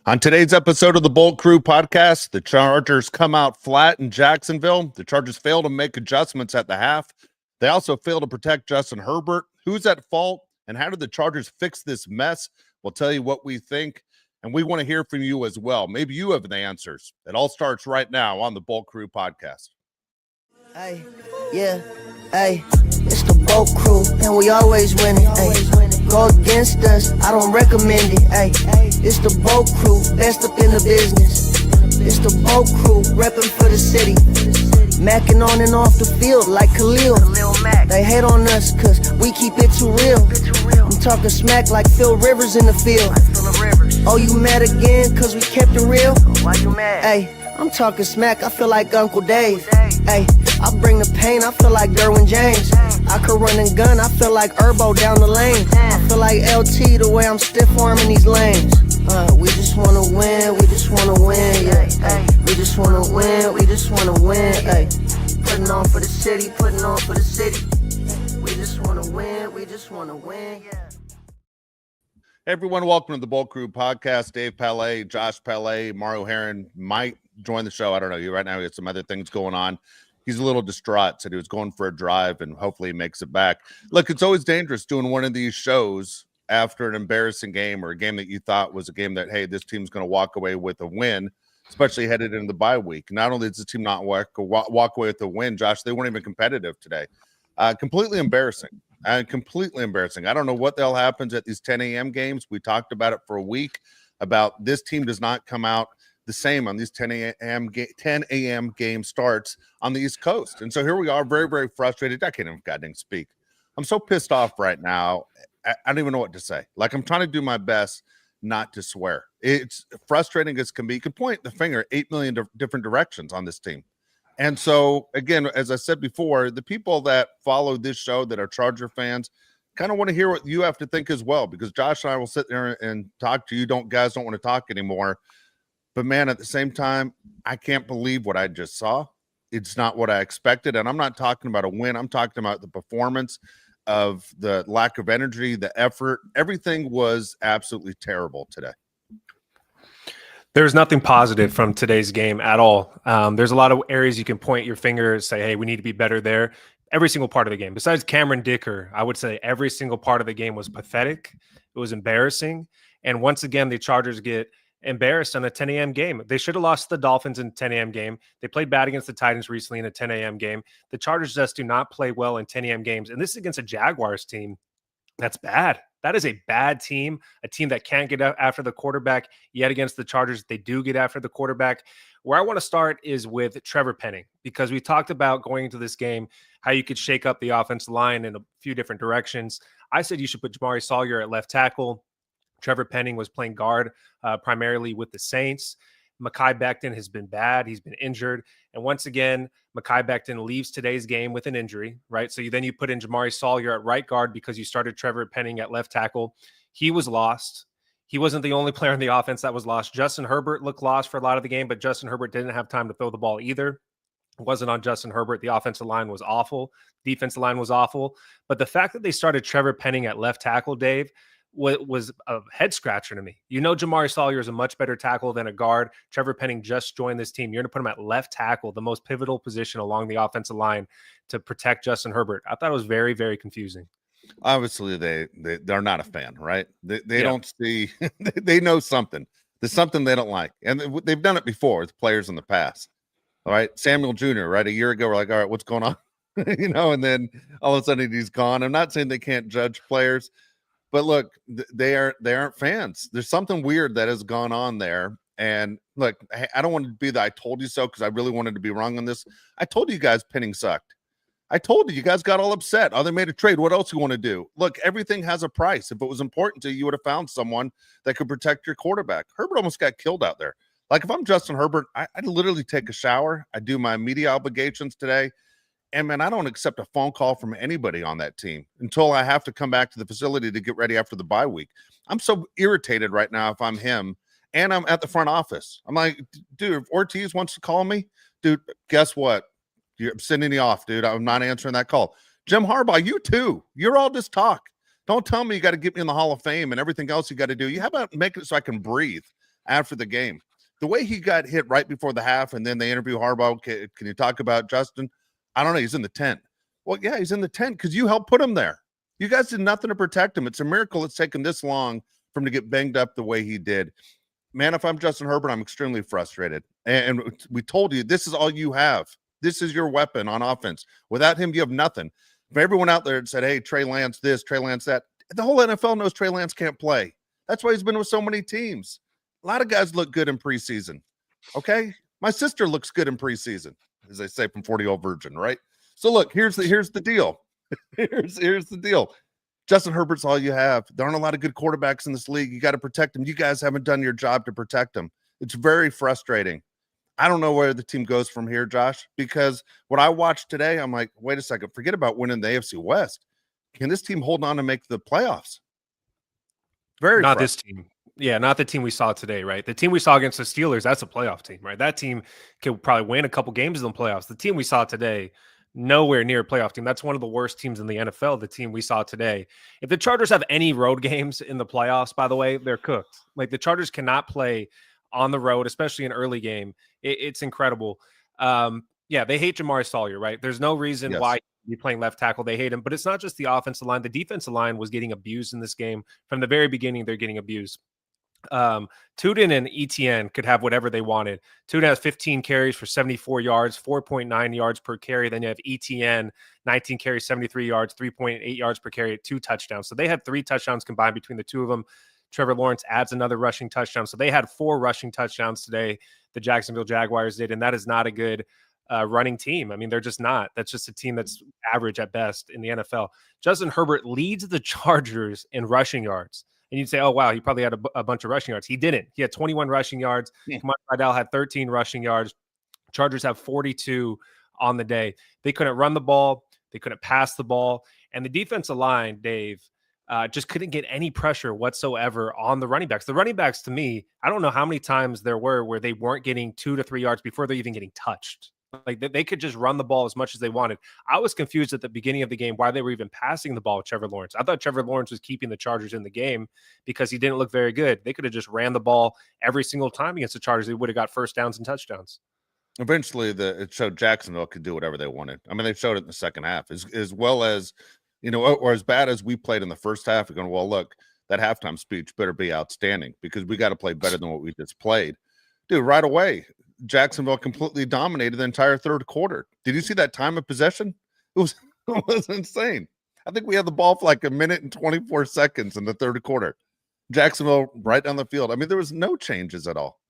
On today's episode of the Bolt Crew podcast, the Chargers come out flat in Jacksonville. The Chargers fail to make adjustments at the half. They also fail to protect Justin Herbert. Who's at fault, and how did the Chargers fix this mess? We'll tell you what we think, and we want to hear from you as well. Maybe you have the answers. It all starts right now on the Bolt Crew podcast. Hey, yeah, hey, it's the Bolt Crew, and we always win it. Hey, go against us, I don't recommend it. Hey, it's the Bolt Crew, best up in the business. It's the Bolt Crew, repping for the city. Macking on and off the field like Khalil. They hate on us cause we keep it too real. I'm talking smack like Phil Rivers in the field. Oh, you mad again cause we kept it real? Why you mad? Hey, I'm talking smack, I feel like Uncle Dave. Hey, I bring the pain, I feel like Derwin James. I could run and gun, I feel like Harbaugh down the lane. I feel like LT the way I'm stiff arming these lanes. We just wanna win, we just wanna win, yeah. Ay, we just wanna win, we just wanna win, ay. Putting on for the city, putting on for the city. We just wanna win, we just wanna win, yeah. Hey everyone, welcome to the Bolt Crew podcast. Dave Palais, Josh Palais, Mario Heron might join the show. I don't know. Right now he has some other things going on. He's a little distraught, said he was going for a drive, and hopefully he makes it back. Look, it's always dangerous doing one of these shows after an embarrassing game or a game that you thought was a game that, hey, this team's going to walk away with a win, especially headed into the bye week. Not only does the team not walk away with a win, Josh, they weren't even competitive today. Completely embarrassing. Completely embarrassing. I don't know what the hell happens at these 10 a.m. games. We talked about it for a week about this team does not come out the same on these 10 a.m. game starts on the East Coast. And so here we are, very, very frustrated. I can't even goddamn speak. I'm so pissed off right now. I don't even know what to say. Like, I'm trying to do my best not to swear. It's frustrating as can be. You can point the finger 8 million different directions on this team. And so, again, as I said before, the people that follow this show that are Charger fans kind of want to hear what you have to think as well, because Josh and I will sit there and talk to you. Guys don't want to talk anymore. But, man, at the same time, I can't believe what I just saw. It's not what I expected. And I'm not talking about a win. I'm talking about the performance of the lack of energy, the effort. Everything was absolutely terrible today. There's nothing positive from today's game at all. There's a lot of areas you can point your finger and say, hey, we need to be better there. Every single part of the game, besides Cameron Dicker, I would say every single part of the game was pathetic. It was embarrassing. And once again, the Chargers get embarrassed on a 10 a.m. game. They should have lost the Dolphins in a 10 a.m. game. They played bad against the Titans recently in a 10 a.m. game. The Chargers just do not play well in 10 a.m. games. And this is against a Jaguars team that's bad. That is a bad team, a team that can't get after the quarterback. Yet against the Chargers, they do get after the quarterback. Where I want to start is with Trevor Penning, because we talked about going into this game, how you could shake up the offensive line in a few different directions. I said you should put Jamari Sawyer at left tackle. Trevor Penning was playing guard primarily with the Saints. Mai Beckton has been bad. He's been injured. And once again, Mai Beckton leaves today's game with an injury, right? So you put in Jamari Sawyer at right guard because you started Trevor Penning at left tackle. He was lost. He wasn't the only player in the offense that was lost. Justin Herbert looked lost for a lot of the game, but Justin Herbert didn't have time to throw the ball either. It wasn't on Justin Herbert. The offensive line was awful. Defensive line was awful. But the fact that they started Trevor Penning at left tackle, Dave, was a head scratcher to me. You know, Jamari Sawyer is a much better tackle than a guard. Trevor Penning just joined this team. You're going to put him at left tackle, the most pivotal position along the offensive line to protect Justin Herbert. I thought it was very, very confusing. Obviously, they're not a fan, right? They don't see, they know something. There's something they don't like. And they've done it before with players in the past. All right. Samuel Jr., right? A year ago, we're like, all right, what's going on? And then all of a sudden he's gone. I'm not saying they can't judge players. But look, they aren't fans. There's something weird that has gone on there. And look, I don't want to be the I told you so, because I really wanted to be wrong on this. I told you guys Penning sucked. I told you guys got all upset. Oh, they made a trade. What else you want to do? Look, everything has a price. If it was important to you, you would have found someone that could protect your quarterback. Herbert almost got killed out there. Like, if I'm Justin Herbert, I'd literally take a shower. I do my media obligations today. And, man, I don't accept a phone call from anybody on that team until I have to come back to the facility to get ready after the bye week. I'm so irritated right now if I'm him and I'm at the front office. I'm like, dude, if Ortiz wants to call me, dude, guess what? I'm sending you off, dude. I'm not answering that call. Jim Harbaugh, you too. You're all just talk. Don't tell me you got to get me in the Hall of Fame and everything else you got to do. You How about make it so I can breathe after the game? The way he got hit right before the half, and then they interview Harbaugh. Can you talk about Justin? I don't know. He's in the tent. Well, yeah, he's in the tent because you helped put him there. You guys did nothing to protect him. It's a miracle it's taken this long for him to get banged up the way he did. Man, if I'm Justin Herbert, I'm extremely frustrated. And we told you, this is all you have. This is your weapon on offense. Without him, you have nothing. If everyone out there said, hey, Trey Lance this, Trey Lance that, the whole NFL knows Trey Lance can't play. That's why he's been with so many teams. A lot of guys look good in preseason. Okay? My sister looks good in preseason, as they say from 40-Year-Old Virgin, right? So look, here's the deal. here's the deal. Justin Herbert's all you have. There aren't a lot of good quarterbacks in this league. You got to protect him. You guys haven't done your job to protect him. It's very frustrating. I don't know where the team goes from here, Josh, because what I watched today, I'm like, wait a second, forget about winning the AFC West. Can this team hold on to make the playoffs? Not this team. Yeah, not the team we saw today, right? The team we saw against the Steelers, that's a playoff team, right? That team could probably win a couple games in the playoffs. The team we saw today, nowhere near a playoff team. That's one of the worst teams in the NFL, the team we saw today. If the Chargers have any road games in the playoffs, by the way, they're cooked. Like, the Chargers cannot play on the road, especially an early game. It's incredible. Yeah, they hate Jamari Sawyer, right? There's no reason why he'd be playing left tackle. They hate him, but it's not just the offensive line. The defensive line was getting abused in this game. From the very beginning, they're getting abused. Tuden and ETN could have whatever they wanted. Tuden has 15 carries for 74 yards, 4.9 yards per carry. Then you have ETN, 19 carries, 73 yards, 3.8 yards per carry, 2 touchdowns. So they had 3 touchdowns combined between the two of them. Trevor Lawrence adds another rushing touchdown. So they had 4 rushing touchdowns today, the Jacksonville Jaguars did, and that is not a good running team. I mean, they're just not. That's just a team that's average at best in the NFL. Justin Herbert leads the Chargers in rushing yards. And you'd say, oh, wow, he probably had a bunch of rushing yards. He didn't. He had 21 rushing yards. Kamani Vidal had 13 rushing yards. Chargers have 42 on the day. They couldn't run the ball. They couldn't pass the ball. And the defensive line, Dave, just couldn't get any pressure whatsoever on the running backs. The running backs, to me, I don't know how many times there were where they weren't getting 2 to 3 yards before they're even getting touched. Like, they could just run the ball as much as they wanted. I was confused at the beginning of the game why they were even passing the ball with Trevor Lawrence. I thought Trevor Lawrence was keeping the Chargers in the game because he didn't look very good. They could have just ran the ball every single time against the Chargers. They would have got first downs and touchdowns. Eventually, it showed Jacksonville could do whatever they wanted. I mean, they showed it in the second half as well as, you know, or as bad as we played in the first half. We're going, well, look, that halftime speech better be outstanding because we got to play better than what we just played. Dude, right away, Jacksonville completely dominated the entire third quarter. Did you see that time of possession? It was insane. I think we had the ball for like 1 minute and 24 seconds in the third quarter. Jacksonville right down the field. I mean, there was no changes at all.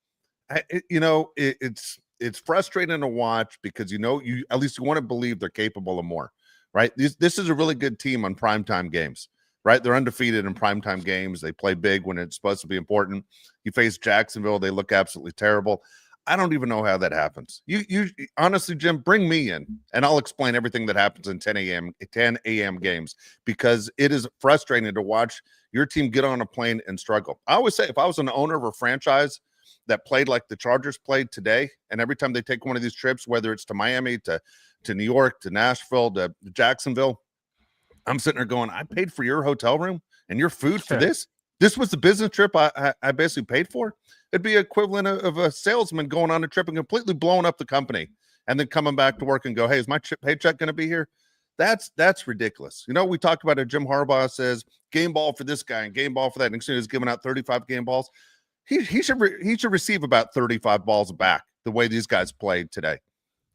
It's frustrating to watch because, you at least you want to believe they're capable of more, right? This is a really good team on primetime games, right? They're undefeated in primetime games. They play big when it's supposed to be important. You face Jacksonville, they look absolutely terrible. I don't even know how that happens. You honestly, Jim, bring me in and I'll explain everything that happens in 10 a.m. games because it is frustrating to watch your team get on a plane and struggle. I always say if I was an owner of a franchise that played like the Chargers played today, and every time they take one of these trips, whether it's to Miami, to New York, to Nashville, to Jacksonville, I'm sitting there going, I paid for your hotel room and your food for this? This was the business trip I basically paid for? It'd be equivalent of a salesman going on a trip and completely blowing up the company and then coming back to work and go, hey, is my paycheck going to be here? That's ridiculous. We talked about it. Jim Harbaugh says game ball for this guy and game ball for that. And he's giving out 35 game balls. He should receive about 35 balls back the way these guys played today.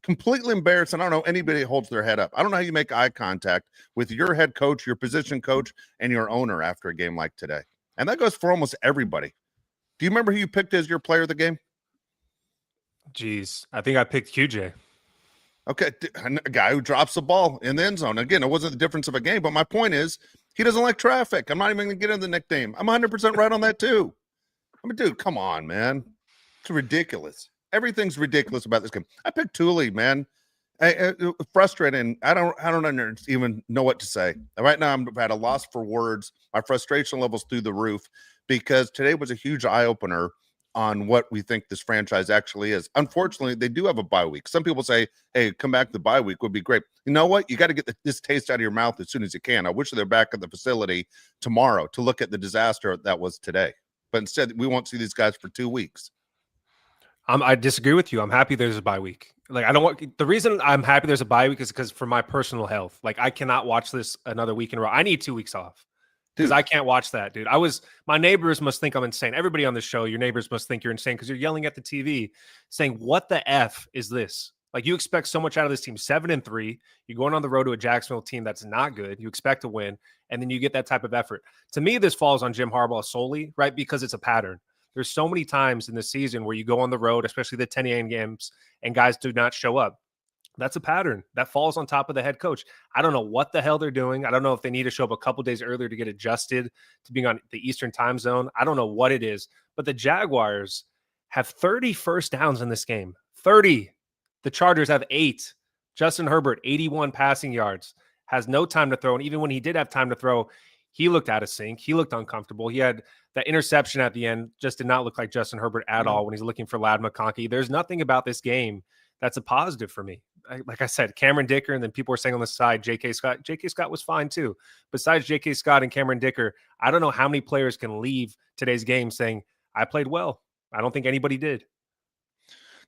Completely embarrassed. And I don't know anybody holds their head up. I don't know how you make eye contact with your head coach, your position coach, and your owner after a game like today. And that goes for almost everybody. Do you remember who you picked as your player of the game? Jeez, I think I picked QJ. Okay, a guy who drops the ball in the end zone. Again, it wasn't the difference of a game, but my point is he doesn't like traffic. I'm not even going to get into the nickname. I'm 100% right on that too. I mean, dude, come on, man. It's ridiculous. Everything's ridiculous about this game. I picked Thule, man. Frustrating. I don't even know what to say. Right now, I'm at a loss for words. My frustration level's through the roof because today was a huge eye-opener on what we think this franchise actually is. Unfortunately, they do have a bye week. Some people say, hey, come back to the bye week would be great. You know what? You got to get this taste out of your mouth as soon as you can. I wish they're back at the facility tomorrow to look at the disaster that was today. But instead, we won't see these guys for 2 weeks. I disagree with you. I'm happy there's a bye week. Like, I don't want the reason I'm happy there's a bye week is because for my personal health. Like, I cannot watch this another week in a row. I need 2 weeks off because I can't watch that, dude. My neighbors must think I'm insane. Everybody on the show, your neighbors must think you're insane because you're yelling at the TV saying, what the F is this? Like, you expect so much out of this team. 7-3. You're going on the road to a Jacksonville team that's not good. You expect to win, and then you get that type of effort. To me, this falls on Jim Harbaugh solely, right? Because it's a pattern. There's so many times in the season where you go on the road, especially the 10 a.m. games, and guys do not show up. That's a pattern that falls on top of the head coach. I don't know what the hell they're doing. I don't know if they need to show up a couple days earlier to get adjusted to being on the Eastern time zone. I don't know what it is, but the Jaguars have 30 first downs in this game. 30. The Chargers have 8. Justin Herbert, 81 passing yards, has no time to throw. And even when he did have time to throw, he looked out of sync. He looked uncomfortable. He had that interception at the end, just did not look like Justin Herbert at all when he's looking for Ladd McConkey. There's nothing about this game that's a positive for me. Like I said, Cameron Dicker, and then people were saying on the side, J.K. Scott. J.K. Scott was fine too. Besides J.K. Scott and Cameron Dicker, I don't know how many players can leave today's game saying, I played well. I don't think anybody did.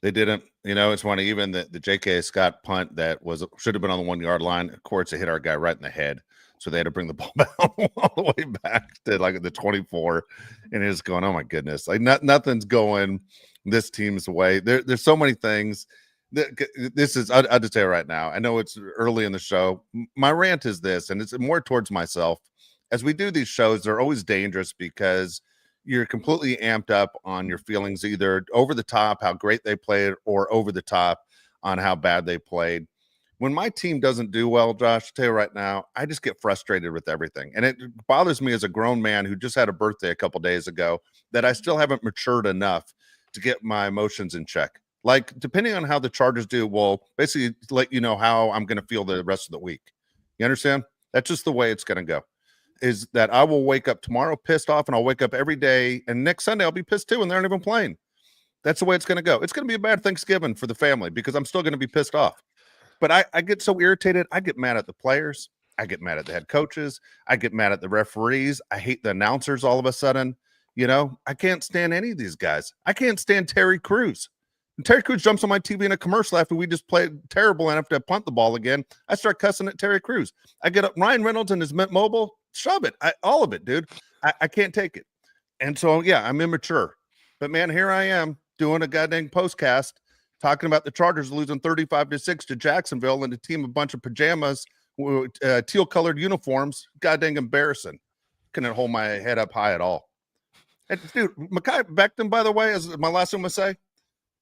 They didn't. You know, it's funny. Even the J.K. Scott punt that should have been on the 1 yard line. Of course, it hit our guy right in the head. So they had to bring the ball back all the way back to like the 24, and it's going, oh my goodness, like nothing's going this team's way. There's so many things. This is, I'll just tell you right now. I know it's early in the show. My rant is this, and it's more towards myself. As we do these shows, they're always dangerous because you're completely amped up on your feelings, either over the top, how great they played, or over the top on how bad they played. When my team doesn't do well, Josh, I'll tell you right now, I just get frustrated with everything. And it bothers me as a grown man who just had a birthday a couple days ago that I still haven't matured enough to get my emotions in check. Like, depending on how the Chargers do, will basically let you know how I'm going to feel the rest of the week. You understand? That's just the way it's going to go. Is that I will wake up tomorrow pissed off, and I'll wake up every day, and next Sunday I'll be pissed too, and they aren't even playing. That's the way it's going to go. It's going to be a bad Thanksgiving for the family because I'm still going to be pissed off. But I get so irritated. I get mad at the players. I get mad at the head coaches. I get mad at the referees. I hate the announcers all of a sudden. You know, I can't stand any of these guys. I can't stand Terry Crews. And Terry Crews jumps on my TV in a commercial after we just played terrible and have to punt the ball again. I start cussing at Terry Crews. I get up Ryan Reynolds and his Mint Mobile. Shove it. All of it, dude. I can't take it. And so, yeah, I'm immature. But, man, here I am doing a goddamn postcast talking about the Chargers losing 35-6 to Jacksonville and a team, a bunch of pajamas, teal-colored uniforms. Goddamn embarrassing. Couldn't hold my head up high at all. And, dude, Mai Beckton, by the way, as my last one would say,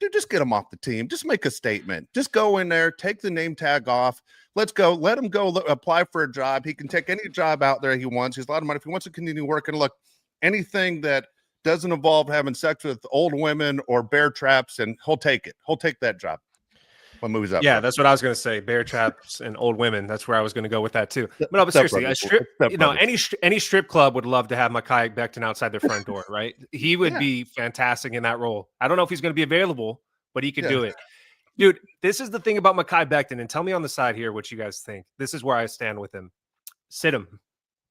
dude, just get him off the team. Just make a statement. Just go in there, take the name tag off. Let's go. Let him go apply for a job. He can take any job out there he wants. He has a lot of money. If he wants to continue working, look, anything that doesn't involve having sex with old women or bear traps, and he'll take it. He'll take that job. What movie's that? Yeah, that's what I was going to say. Bear traps and old women. That's where I was going to go with that too. But no, but seriously, a strip, any strip club would love to have Mai Beckton outside their front door, right? He would be fantastic in that role. I don't know if he's going to be available, but he could do it. Dude, this is the thing about Mai Beckton, and tell me on the side here what you guys think. This is where I stand with him. Sit him.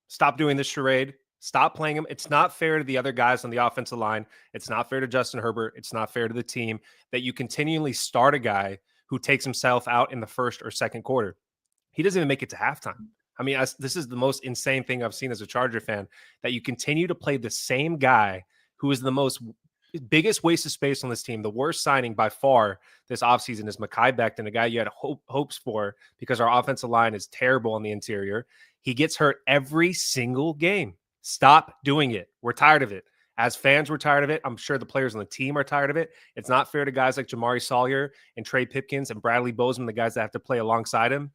Stop doing this charade. Stop playing him. It's not fair to the other guys on the offensive line. It's not fair to Justin Herbert. It's not fair to the team that you continually start a guy who takes himself out in the first or second quarter. He doesn't even make it to halftime. I mean, this is the most insane thing I've seen as a Charger fan, that you continue to play the same guy who is the biggest waste of space on this team. The worst signing by far this offseason is Mai Beckton, a guy you had hopes for because our offensive line is terrible on the interior. He gets hurt every single game. Stop doing it. We're tired of it. As fans, we're tired of it. I'm sure the players on the team are tired of it. It's not fair to guys like Jamari Sawyer and Trey Pipkins and Bradley Bozeman, the guys that have to play alongside him,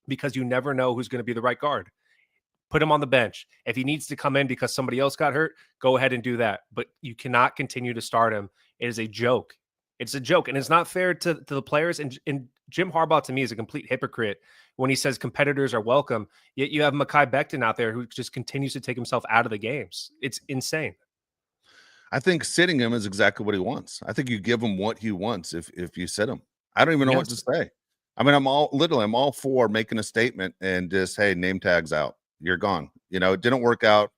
because you never know who's going to be the right guard. Put him on the bench. If he needs to come in because somebody else got hurt, go ahead and do that. But you cannot continue to start him. It is a joke. It's a joke. And it's not fair to the players. And Jim Harbaugh, to me, is a complete hypocrite when he says competitors are welcome. Yet you have Mai Beckton out there who just continues to take himself out of the games. It's insane. I think sitting him is exactly what he wants. I think you give him what he wants if you sit him. I don't even know what to say. I mean, I'm all for making a statement and just, hey, name tags out. You're gone. It didn't work out.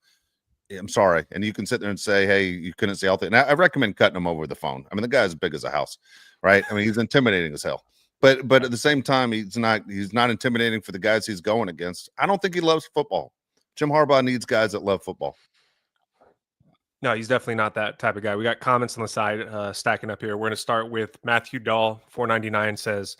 I'm sorry. And you can sit there and say, hey, you couldn't say all things. And I recommend cutting him over the phone. I mean, the guy's as big as a house, right? I mean, he's intimidating as hell. But at the same time, he's not intimidating for the guys he's going against. I don't think he loves football. Jim Harbaugh needs guys that love football. No, he's definitely not that type of guy. We got comments on the side stacking up here. We're going to start with Matthew Dahl, 499 says,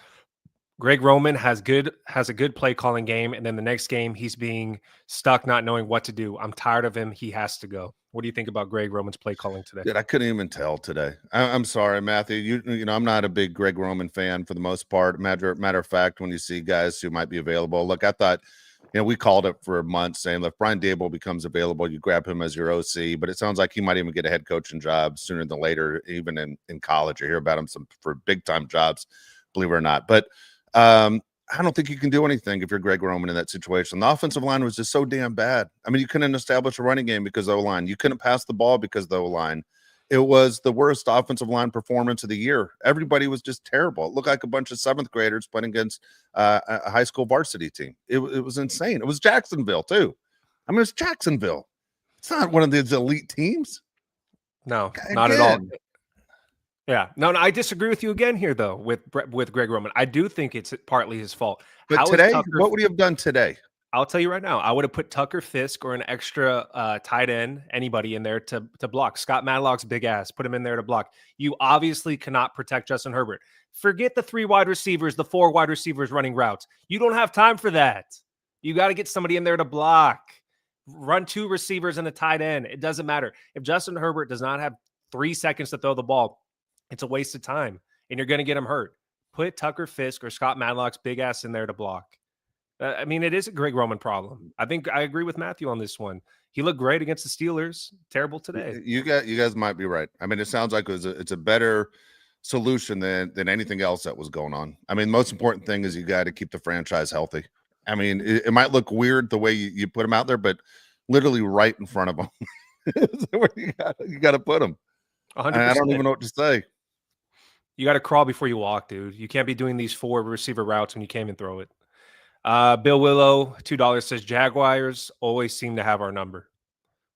Greg Roman has a good play calling game, and then the next game he's being stuck not knowing what to do. I'm tired of him. He has to go. What do you think about Greg Roman's play calling today? Dude, I couldn't even tell today. I'm sorry, Matthew. You know, I'm not a big Greg Roman fan for the most part. Matter of fact, when you see guys who might be available, look, I thought, we called it for months saying, if Brian Daboll becomes available, you grab him as your OC. But it sounds like he might even get a head coaching job sooner than later, even in college. I hear about him for big time jobs, believe it or not. But I don't think you can do anything if you're Greg Roman in that situation. The offensive line was just so damn bad. I mean, you couldn't establish a running game because of the O-line. You couldn't pass the ball because of the O-line. It was the worst offensive line performance of the year. Everybody was just terrible. It looked like a bunch of seventh graders playing against a high school varsity team. It was insane. It was Jacksonville, too. I mean, it's Jacksonville. It's not one of these elite teams. No, not at all. Yeah, no, I disagree with you again here, though, with Greg Roman. I do think it's partly his fault. But today, what would he have done today? I'll tell you right now, I would have put Tucker Fisk or an extra tight end, anybody in there to block. Scott Madlock's big ass, put him in there to block. You obviously cannot protect Justin Herbert. Forget the 3 wide receivers, the 4 wide receivers running routes. You don't have time for that. You got to get somebody in there to block. Run 2 receivers and a tight end. It doesn't matter. If Justin Herbert does not have 3 seconds to throw the ball, it's a waste of time, and you're going to get him hurt. Put Tucker Fisk or Scott Madlock's big ass in there to block. I mean, it is a Greg Roman problem. I think I agree with Matthew on this one. He looked great against the Steelers. Terrible today. You guys might be right. I mean, it sounds like it's a better solution than anything else that was going on. I mean, the most important thing is you got to keep the franchise healthy. I mean, it might look weird the way you put him out there, but literally right in front of him is where you got to put him. 100%. I don't even know what to say. You got to crawl before you walk, dude. You can't be doing these 4 receiver routes when you can't even throw it. Bill Willow, $2 says Jaguars always seem to have our number,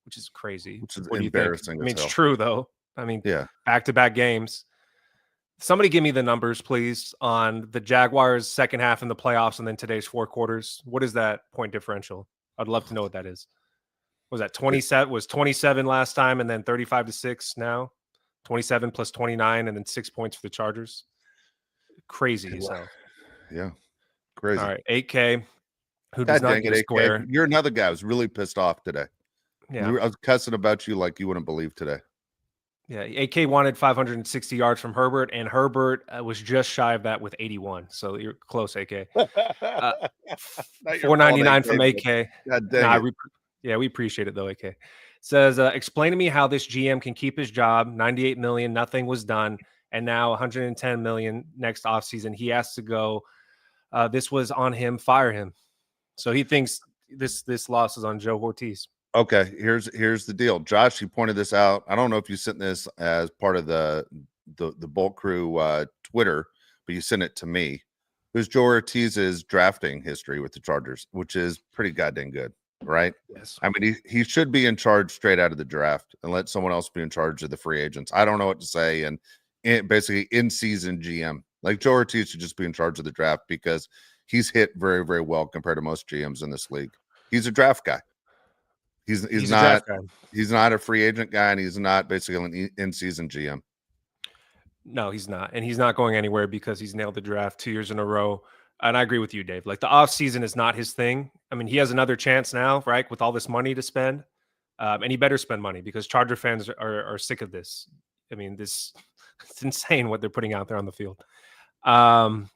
which is crazy. Which is embarrassing. I mean, it's true though. I mean, yeah, back-to-back games. Somebody give me the numbers, please, on the Jaguars' second half in the playoffs and then today's 4 quarters. What is that point differential? I'd love to know what that is. Was that 27? Was 27 last time and then 35-6 now? 27 plus 29 and then 6 points for the Chargers. Crazy as hell. Yeah. Crazy. All right. 8K. Who does not get a square. You're another guy who's really pissed off today. Yeah. I was cussing about you like you wouldn't believe today. Yeah. 8K wanted 560 yards from Herbert, and Herbert was just shy of that with 81. So you're close, 8K. 499 from 8K. God dang we appreciate it though, 8K. Says, explain to me how this GM can keep his job. 98 million, nothing was done, and now 110 million next offseason. He has to go. This was on him. Fire him. So he thinks this loss is on Joe Ortiz. Okay, here's the deal. Josh, you pointed this out. I don't know if you sent this as part of the Bolt Crew Twitter, but you sent it to me. It was Joe Ortiz's drafting history with the Chargers, which is pretty goddamn good. Right? Yes. I mean, he should be in charge straight out of the draft and let someone else be in charge of the free agents. I don't know what to say. And basically in-season GM. Like Joe Ortiz should just be in charge of the draft because he's hit very, very well compared to most GMs in this league. He's a draft guy. He's not a free agent guy, and he's not basically an in-season GM. No, he's not. And he's not going anywhere because he's nailed the draft 2 years in a row. And I agree with you, Dave. Like the offseason is not his thing. I mean, he has another chance now, right? With all this money to spend. And he better spend money because Charger fans are sick of this. I mean, it's insane what they're putting out there on the field. Elmeni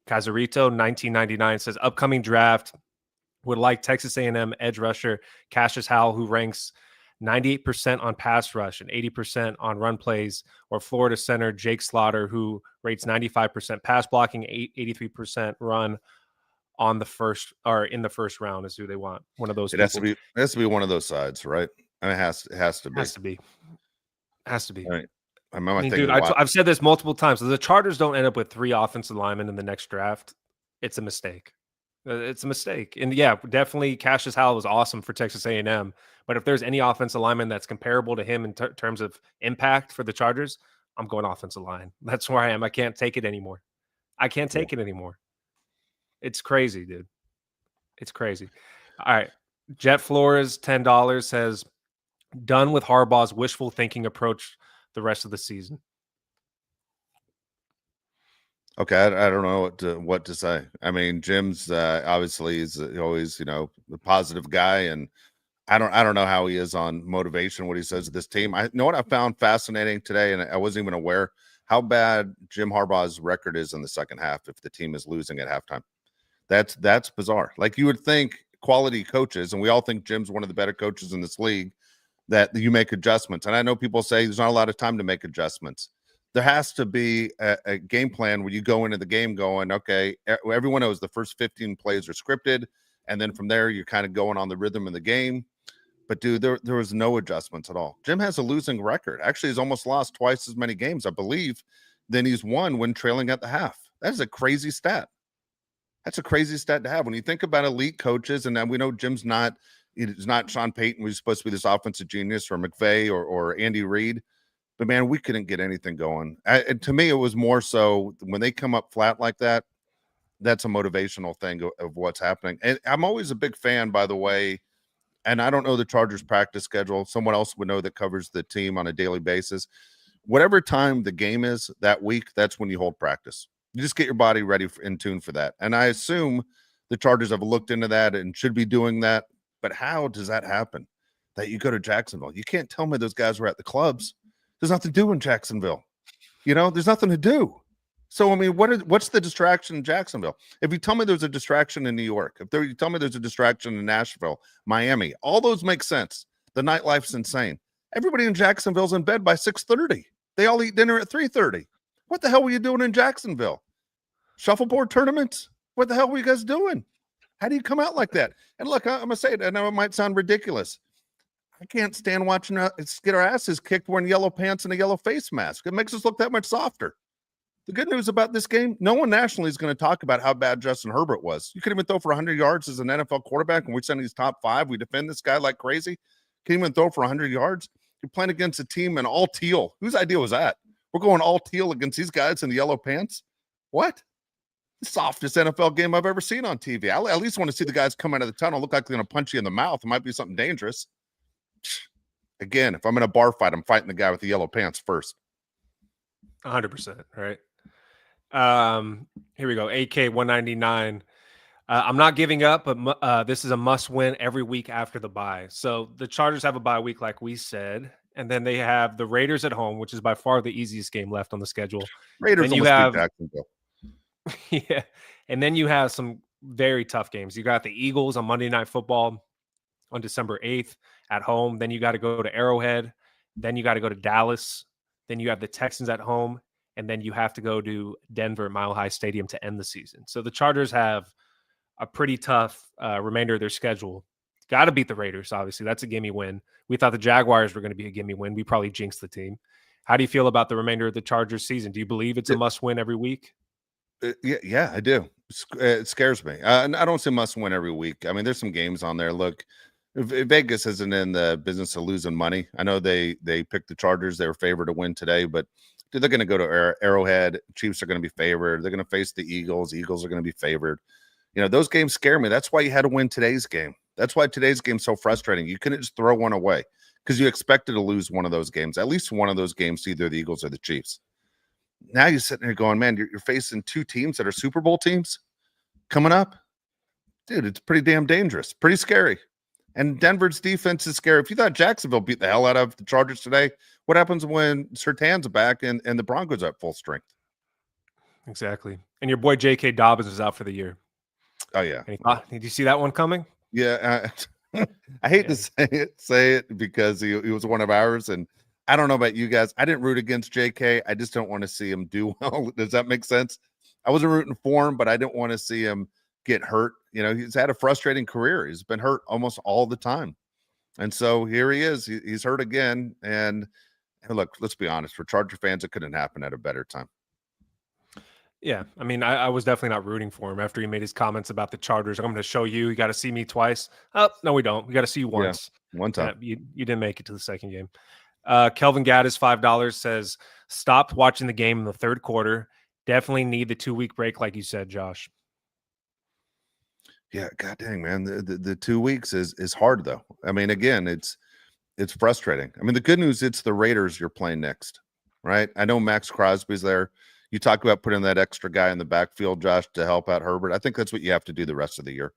Casarito, 1999 says upcoming draft would like Texas A&M edge rusher Cassius Howell, who ranks 98% on pass rush and 80% on run plays, or Florida center Jake Slaughter, who rates 95% pass blocking, 83% run on the first or in the first round is who they want. One of those. It has to be one of those sides, right? And it has to be. Has to be. Has to be. Right. I remember I mean, thinking, dude, I've said this multiple times. If the Chargers don't end up with 3 offensive linemen in the next draft, it's a mistake. It's a mistake. And yeah, definitely Cassius Howell was awesome for Texas A&M. But if there's any offensive lineman that's comparable to him in terms of impact for the Chargers, I'm going offensive line. That's where I am. I can't take it anymore. I can't take it anymore. It's crazy, dude. It's crazy. All right. Jet Flores, $10, says, done with Harbaugh's wishful thinking approach the rest of the season. Okay, I don't know what to say. I mean, Jim's obviously is always, the positive guy, and I don't know how he is on motivation, what he says to this team. I know what I found fascinating today, and I wasn't even aware how bad Jim Harbaugh's record is in the second half if the team is losing at halftime. That's bizarre. Like, you would think quality coaches, and we all think Jim's one of the better coaches in this league, that you make adjustments. And I know people say there's not a lot of time to make adjustments. There has to be a game plan where you go into the game going, okay, everyone knows the first 15 plays are scripted, and then from there you're kind of going on the rhythm of the game. But dude, there was no adjustments at all. Jim has a losing record. Actually, he's almost lost twice as many games, I believe, than he's won when trailing at the half. That is a crazy stat. That's a crazy stat to have. When you think about elite coaches, and then we know Jim's not, he's not Sean Payton, who's supposed to be this offensive genius, or McVay or Andy Reid. But, man, we couldn't get anything going. And to me, it was more so when they come up flat like that, that's a motivational thing of what's happening. And I'm always a big fan, by the way, and I don't know the Chargers practice schedule. Someone else would know that covers the team on a daily basis. Whatever time the game is that week, that's when you hold practice. You just get your body ready in tune for that. And I assume the Chargers have looked into that and should be doing that. But how does that happen? That you go to Jacksonville? You can't tell me those guys were at the clubs. There's nothing to do in Jacksonville. There's nothing to do. So, I mean, what's the distraction in Jacksonville? If you tell me there's a distraction in New York, you tell me there's a distraction in Nashville, Miami, all those make sense. The nightlife's insane. Everybody in Jacksonville's in bed by 6:30. They all eat dinner at 3:30. What the hell were you doing in Jacksonville? Shuffleboard tournaments? What the hell were you guys doing? How do you come out like that? And look, I'm going to say it. I know it might sound ridiculous. I can't stand watching us get our asses kicked wearing yellow pants and a yellow face mask. It makes us look that much softer. The good news about this game, no one nationally is going to talk about how bad Justin Herbert was. You could even throw for 100 yards as an NFL quarterback, and we send these top 5. We defend this guy like crazy. Can't even throw for 100 yards. You're playing against a team in all teal. Whose idea was that? We're going all teal against these guys in the yellow pants? What? The softest NFL game I've ever seen on TV. I at least want to see the guys come out of the tunnel, look like they're going to punch you in the mouth. It might be something dangerous. Again, if I'm in a bar fight, I'm fighting the guy with the yellow pants first. 100%, right? Here we go. AK 199. I'm not giving up, but this is a must win every week after the bye. So the Chargers have a bye week, like we said, and then they have the Raiders at home, which is by far the easiest game left on the schedule. Raiders you have Jacksonville. Yeah, and then you have some very tough games. You got the Eagles on Monday Night Football on December 8th at home. Then you got to go to Arrowhead. Then you got to go to Dallas. Then you have the Texans at home. And then you have to go to Denver at Mile High Stadium to end the season. So the Chargers have a pretty tough remainder of their schedule. Got to beat the Raiders, obviously. That's a gimme win. We thought the Jaguars were going to be a gimme win. We probably jinxed the team. How do you feel about the remainder of the Chargers season? Do you believe it's a must win every week? Yeah, I do. It scares me. I don't say must win every week. I mean, there's some games on there. Look, Vegas isn't in the business of losing money. I know they picked the Chargers. They were favored to win today, but dude, they're going to go to Arrowhead. Chiefs are going to be favored. They're going to face the Eagles. Eagles are going to be favored. Those games scare me. That's why you had to win today's game. That's why today's game's so frustrating. You couldn't just throw one away because you expected to lose one of those games, at least one of those games, either the Eagles or the Chiefs. Now you're sitting there going, man, you're facing 2 teams that are Super Bowl teams coming up. Dude, it's pretty damn dangerous, pretty scary. And Denver's defense is scary. If you thought Jacksonville beat the hell out of the Chargers today, what happens when Surtain's back and the Broncos are at full strength? Exactly. And your boy J.K. Dobbins is out for the year. Oh, yeah. Did you see that one coming? Yeah. I hate to say it because he was one of ours. And I don't know about you guys. I didn't root against J.K. I just don't want to see him do well. Does that make sense? I wasn't rooting for him, but I didn't want to see him get hurt. He's had a frustrating career. He's been hurt almost all the time. And so here he is. He's hurt again. And look, let's be honest. For Charger fans, it couldn't happen at a better time. Yeah, I mean, I was definitely not rooting for him after he made his comments about the Chargers. I'm going to show you. You got to see me twice. Oh, no, we don't. We got to see you once. Yeah, one time. You didn't make it to the second game. Kelvin Gaddis, $5, says, stopped watching the game in the third quarter. Definitely need the 2-week break, like you said, Josh. Yeah, god dang, man. The 2 weeks is hard, though. I mean, again, it's frustrating. I mean, the good news, it's the Raiders you're playing next, right? I know Max Crosby's there. You talk about putting that extra guy in the backfield, Josh, to help out Herbert. I think that's what you have to do the rest of the year.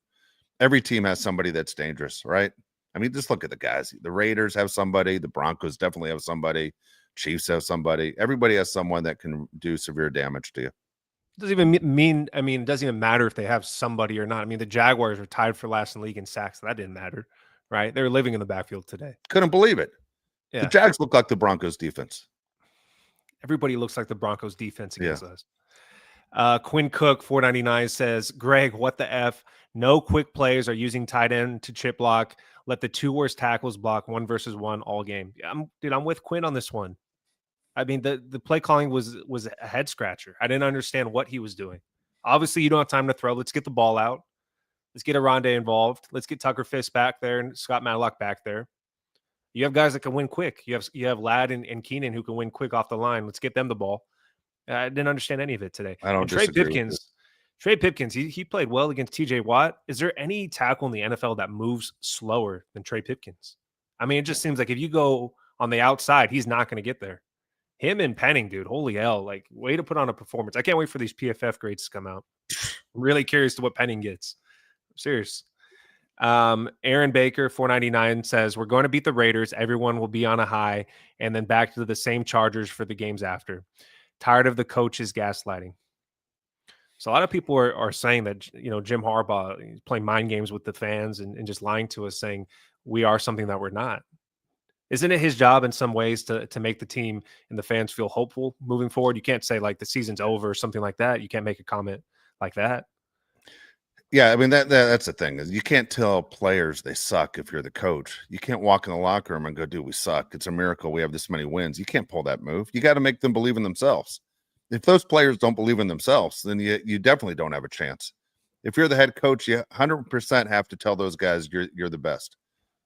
Every team has somebody that's dangerous, right? I mean, just look at the guys. The Raiders have somebody. The Broncos definitely have somebody. Chiefs have somebody. Everybody has someone that can do severe damage to you. Doesn't even mean, I mean, it doesn't even matter if they have somebody or not. I mean, the Jaguars are tied for last in the league in sacks. So that didn't matter, right? They were living in the backfield today. Couldn't believe it. Yeah. The Jags look like the Broncos defense. Everybody looks like the Broncos defense against us. Quinn Cook, $4.99 says, Greg, what the F? No quick plays are using tight end to chip block. Let the 2 worst tackles block 1-versus-1 all game. I'm with Quinn on this one. I mean, the play calling was a head scratcher. I didn't understand what he was doing. Obviously, you don't have time to throw. Let's get the ball out. Let's get Aronde involved. Let's get Tucker Fisk back there and Scott Matlock back there. You have guys that can win quick. You have Ladd and Keenan who can win quick off the line. Let's get them the ball. I didn't understand any of it today. I don't disagree with it. Trey Pipkins, he played well against TJ Watt. Is there any tackle in the NFL that moves slower than Trey Pipkins? I mean, it just seems like if you go on the outside, he's not going to get there. Him and Penning, dude, holy hell, like, way to put on a performance. I can't wait for these PFF grades to come out. I'm really curious to what Penning gets. I'm serious. Aaron Baker, $4.99 says, we're going to beat the Raiders. Everyone will be on a high, and then back to the same Chargers for the games after. Tired of the coaches gaslighting. So a lot of people are saying that, Jim Harbaugh is playing mind games with the fans and just lying to us, saying we are something that we're not. Isn't it his job in some ways to make the team and the fans feel hopeful moving forward? You can't say like the season's over or something like that. You can't make a comment like that. Yeah, I mean, that's the thing is you can't tell players they suck if you're the coach. You can't walk in the locker room and go, dude, we suck. It's a miracle we have this many wins. You can't pull that move. You got to make them believe in themselves. If those players don't believe in themselves, then you definitely don't have a chance. If you're the head coach, you 100% have to tell those guys you're the best.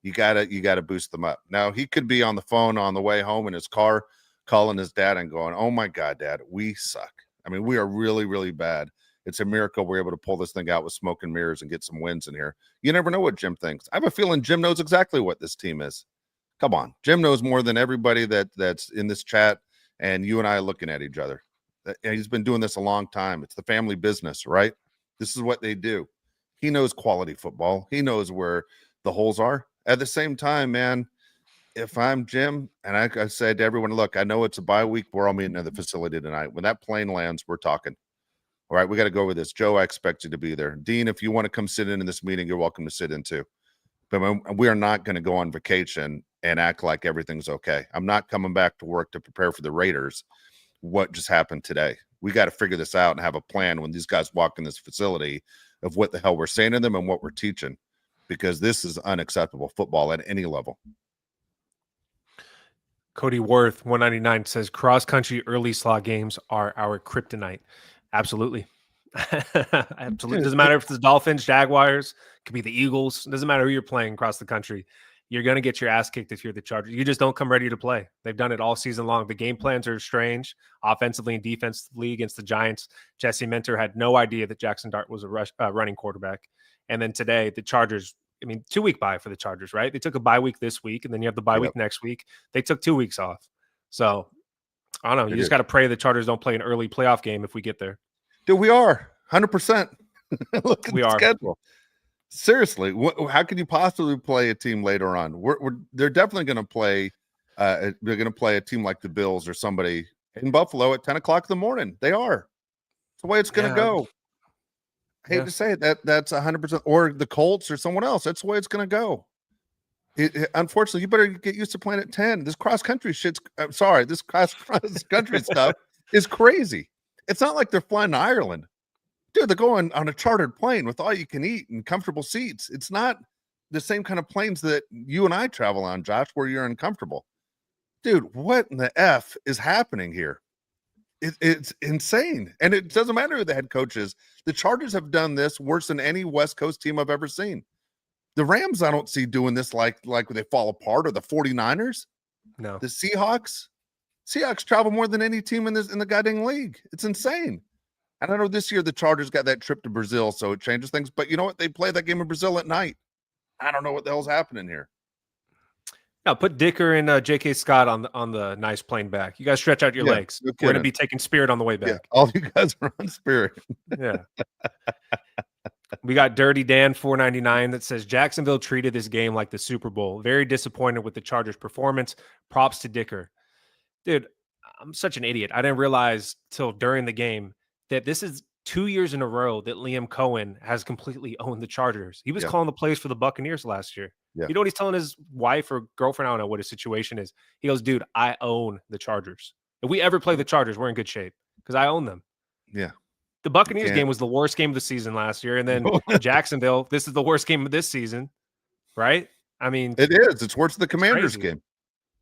You gotta boost them up. Now, he could be on the phone on the way home in his car calling his dad and going, oh my God, Dad, we suck. I mean, we are really, really bad. It's a miracle we're able to pull this thing out with smoke and mirrors and get some wins in here. You never know what Jim thinks. I have a feeling Jim knows exactly what this team is. Come on. Jim knows more than everybody that's in this chat, and you and I are looking at each other. And he's been doing this a long time. It's the family business, right? This is what they do. He knows quality football. He knows where the holes are. At the same time, man, if I'm Jim, and I said to everyone, look, I know it's a bye week. We're all meeting at the facility tonight. When that plane lands, we're talking. All right, we got to go over this. Joe, I expect you to be there. Dean, if you want to come sit in this meeting, you're welcome to sit in too. But we are not going to go on vacation and act like everything's okay. I'm not coming back to work to prepare for the Raiders. What just happened today? We got to figure this out and have a plan when these guys walk in this facility of what the hell we're saying to them and what we're teaching, because this is unacceptable football at any level. Cody Worth, $1.99 says cross-country early slot games are our kryptonite. Absolutely. Absolutely. Doesn't matter if it's the Dolphins, Jaguars, it could be the Eagles. It doesn't matter who you're playing across the country. You're going to get your ass kicked if you're the Chargers. You just don't come ready to play. They've done it all season long. The game plans are strange, offensively and defensively against the Giants. Jesse Minter had no idea that Jackson Dart was a running quarterback. And then today, the Chargers, 2-week bye for the Chargers, right? They took a bye week this week, and then you have the bye week next week. They took 2 weeks off. So, I don't know. You just got to pray the Chargers don't play an early playoff game if we get there. Dude, we are 100%. Look at the schedule. Seriously, how can you possibly play a team later on? They're definitely going to play. They're going to play a team like the Bills or somebody in Buffalo at 10 o'clock in the morning. They are. It's the way it's going to go. I hate to say it, that's 100%. Or the Colts or someone else. That's the way it's going to go. Unfortunately, you better get used to playing at 10. This cross-country shit's – I'm sorry. This cross-country stuff is crazy. It's not like they're flying to Ireland. Dude, they're going on a chartered plane with all you can eat and comfortable seats. It's not the same kind of planes that you and I travel on, Josh, where you're uncomfortable. Dude, what in the F is happening here? It's insane. And it doesn't matter who the head coach is. The Chargers have done this worse than any West Coast team I've ever seen. The Rams, I don't see doing this like they fall apart, or the 49ers. No. The Seahawks travel more than any team in the goddamn league. It's insane. And I know this year the Chargers got that trip to Brazil, so it changes things. But you know what? They play that game in Brazil at night. I don't know what the hell's happening here. Now put Dicker and J.K. Scott on the nice plane back. You guys stretch out your legs. No We're going to be taking Spirit on the way back. Yeah, all you guys are on Spirit. Yeah. We got Dirty Dan 499 that says Jacksonville treated this game like the Super Bowl. Very disappointed with the Chargers' performance. Props to Dicker. Dude, I'm such an idiot. I didn't realize till during the game that this is 2 years in a row that Liam Coen has completely owned the Chargers. He was calling the plays for the Buccaneers last year. Yeah. You know what he's telling his wife or girlfriend? I don't know what his situation is. He goes, dude, I own the Chargers. If we ever play the Chargers, we're in good shape because I own them. Yeah. The Buccaneers game was the worst game of the season last year. And then Jacksonville, this is the worst game of this season, right? I mean, it is. It's worse than the Commanders game.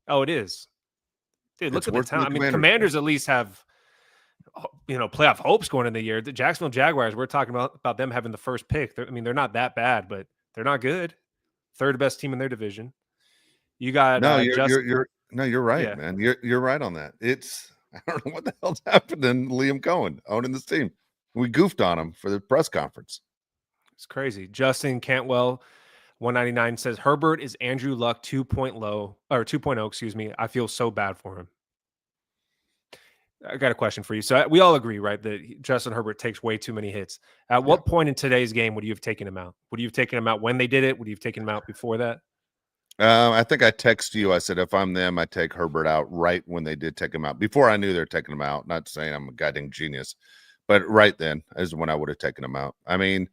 Oh, it is. Dude, look at the talent. I mean, Commanders at least have, playoff hopes going into the year. The Jacksonville Jaguars, we're talking about them having the first pick. They're not that bad, but they're not good. Third best team in their division. You got you're right, man. You're right on that. I don't know what the hell's happening. Liam Coen owning this team. We goofed on him for the press conference. It's crazy. Justin Cantwell 199 says Herbert is Andrew Luck 2.0, excuse me. I feel so bad for him. I got a question for you. So we all agree, right, that Justin Herbert takes way too many hits. At what point in today's game would you have taken him out? Would you have taken him out when they did it? Would you have taken him out before that? I think I texted you. I said, if I'm them, I take Herbert out right when they did take him out. Before I knew they were taking him out. Not saying I'm a goddamn genius, but right then is when I would have taken him out. I mean,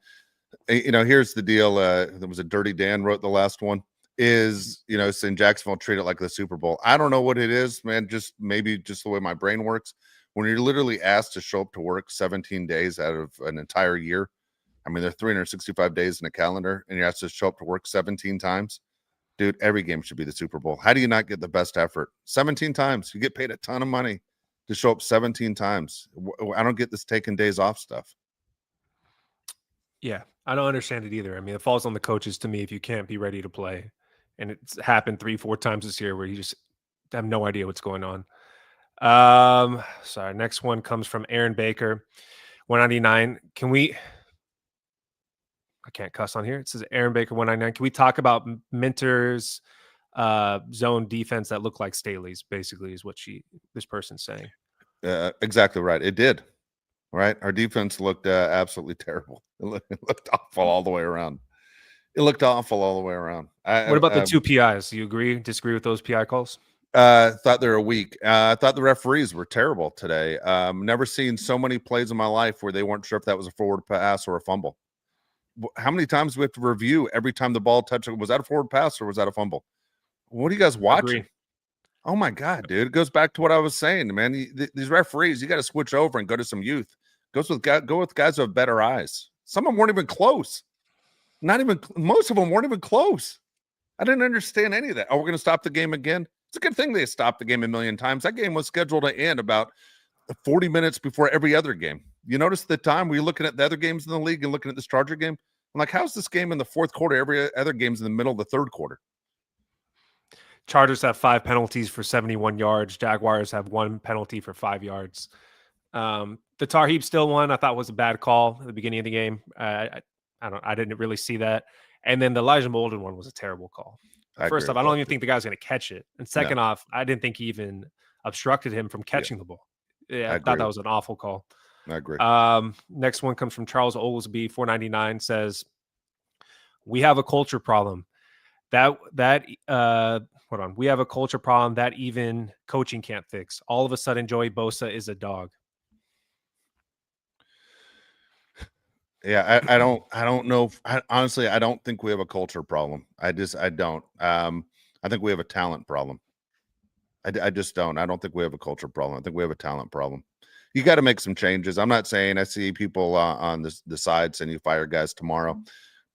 here's the deal. There was a Dirty Dan wrote the last one. Is saying Jacksonville treat it like the Super Bowl. I don't know what it is, man. Just maybe just the way my brain works. When you're literally asked to show up to work 17 days out of an entire year, I mean, there are 365 days in a calendar, and you're asked to show up to work 17 times. Dude, every game should be the Super Bowl. How do you not get the best effort? 17 times. You get paid a ton of money to show up 17 times. I don't get this taking days off stuff. Yeah, I don't understand it either. I mean, it falls on the coaches to me if you can't be ready to play. And it's happened 3-4 times this year where you just have no idea what's going on. Sorry, next one comes from Aaron Baker, 199. I can't cuss on here. It says Aaron Baker, 199. Can we talk about Minter's zone defense that looked like Staley's, basically, is what this person's saying. Exactly right. It did. Right. Our defense looked absolutely terrible. It looked awful all the way around. What about the 2 PIs? Do you disagree with those PI calls? Thought they were weak. I thought the referees were terrible today. Never seen so many plays in my life where they weren't sure if that was a forward pass or a fumble. How many times do we have to review every time the ball touched? Was that a forward pass or was that a fumble? What are you guys watching? Oh my God, dude. It goes back to what I was saying, man. These referees, you got to switch over and go to some youth. Go with guys who have better eyes. Some of them weren't even close. Most of them weren't even close. I didn't understand any of that. Oh, we're going to stop the game again? It's a good thing they stopped the game a million times. That game was scheduled to end about 40 minutes before every other game. You notice the time were you looking at the other games in the league and looking at this Charger game? I'm like, how's this game in the fourth quarter? Every other game's in the middle of the third quarter. Chargers have 5 penalties for 71 yards. Jaguars have 1 penalty for 5 yards. The Tar Heap still one I thought was a bad call at the beginning of the game. I didn't really see that. And then the Elijah Molden one was a terrible call. First off, I don't even think the guy was going to catch it. And second off, I didn't think he even obstructed him from catching the ball. Yeah, I thought that was an awful call. I agree. Next one comes from Charles Oglesby, 499, says, we have a culture problem. We have a culture problem that even coaching can't fix. All of a sudden, Joey Bosa is a dog. Yeah, I don't know. Honestly, I don't think we have a culture problem. I don't. I think we have a talent problem. I just don't. I don't think we have a culture problem. I think we have a talent problem. You got to make some changes. I'm not saying I see people on the side saying you fire guys tomorrow,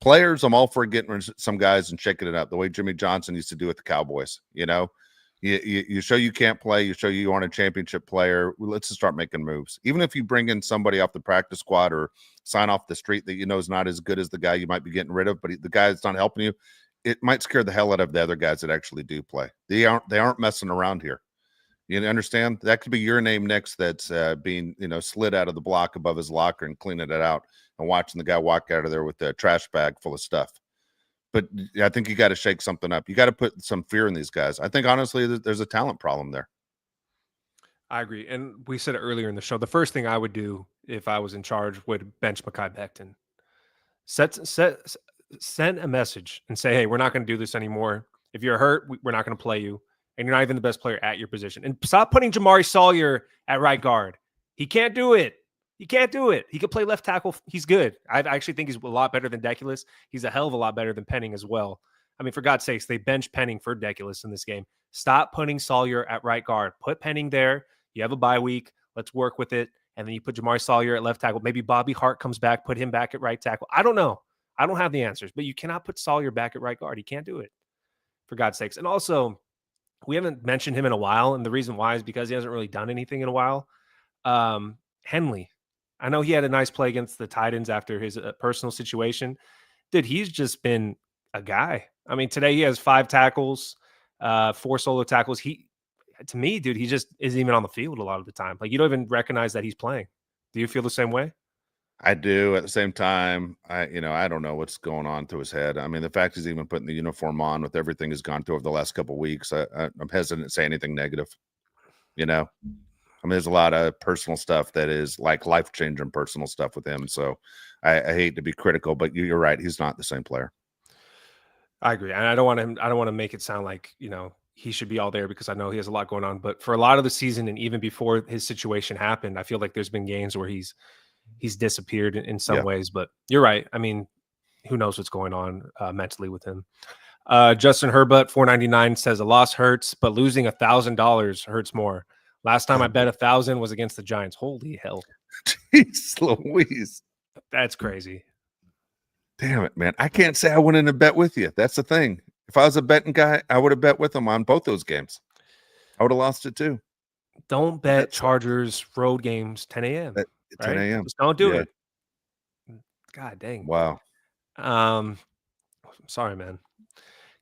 Players, I'm all for getting rid of some guys and shaking it up the way Jimmy Johnson used to do with the Cowboys. You show you can't play, you show you aren't a championship player. Let's just start making moves. Even if you bring in somebody off the practice squad or sign off the street that you know is not as good as the guy you might be getting rid of, but the guy that's not helping you, it might scare the hell out of the other guys that actually do play. They aren't messing around here. You understand? That could be your name next that's being, slid out of the block above his locker and cleaning it out and watching the guy walk out of there with a trash bag full of stuff. But I think you got to shake something up. You got to put some fear in these guys. I think, honestly, there's a talent problem there. I agree. And we said it earlier in the show, the first thing I would do if I was in charge would bench Mai Beckton. Send a message and say, hey, we're not going to do this anymore. If you're hurt, we're not going to play you. And you're not even the best player at your position. And stop putting Jamari Sawyer at right guard. He can't do it. He can't do it. He could play left tackle. He's good. I actually think he's a lot better than Deculus. He's a hell of a lot better than Penning as well. I mean, for God's sakes, they bench Penning for Deculus in this game. Stop putting Sawyer at right guard. Put Penning there. You have a bye week. Let's work with it. And then you put Jamari Sawyer at left tackle. Maybe Bobby Hart comes back. Put him back at right tackle. I don't know. I don't have the answers. But you cannot put Sawyer back at right guard. He can't do it. For God's sakes. And also, we haven't mentioned him in a while, and the reason why is because he hasn't really done anything in a while. Henley, I know he had a nice play against the Titans after his personal situation. Dude, he's just been a guy. I mean, today he has 5 tackles, 4 solo tackles. To me, dude, he just isn't even on the field a lot of the time. Like, you don't even recognize that he's playing. Do you feel the same way? I do. At the same time, I don't know what's going on through his head. I mean, the fact he's even putting the uniform on with everything he's gone through over the last couple of weeks, I'm hesitant to say anything negative. I mean, there's a lot of personal stuff that is like life-changing personal stuff with him. So I hate to be critical, but you're right. He's not the same player. I agree. And I don't want to make it sound like, he should be all there because I know he has a lot going on. But for a lot of the season and even before his situation happened, I feel like there's been games where he's disappeared in some ways, but you're right. I mean, who knows what's going on mentally with him. Justin Herbert, 499 says a loss hurts, but losing $1,000 hurts more. Last time I bet 1,000 was against the Giants. Holy hell. Jeez Louise. That's crazy. Damn it, man. I can't say I went in a bet with you. That's the thing. If I was a betting guy, I would have bet with him on both those games. I would have lost it too. Don't bet Chargers road games 10 a.m. 10 a.m. Just don't do it. God dang. Wow. Sorry, man.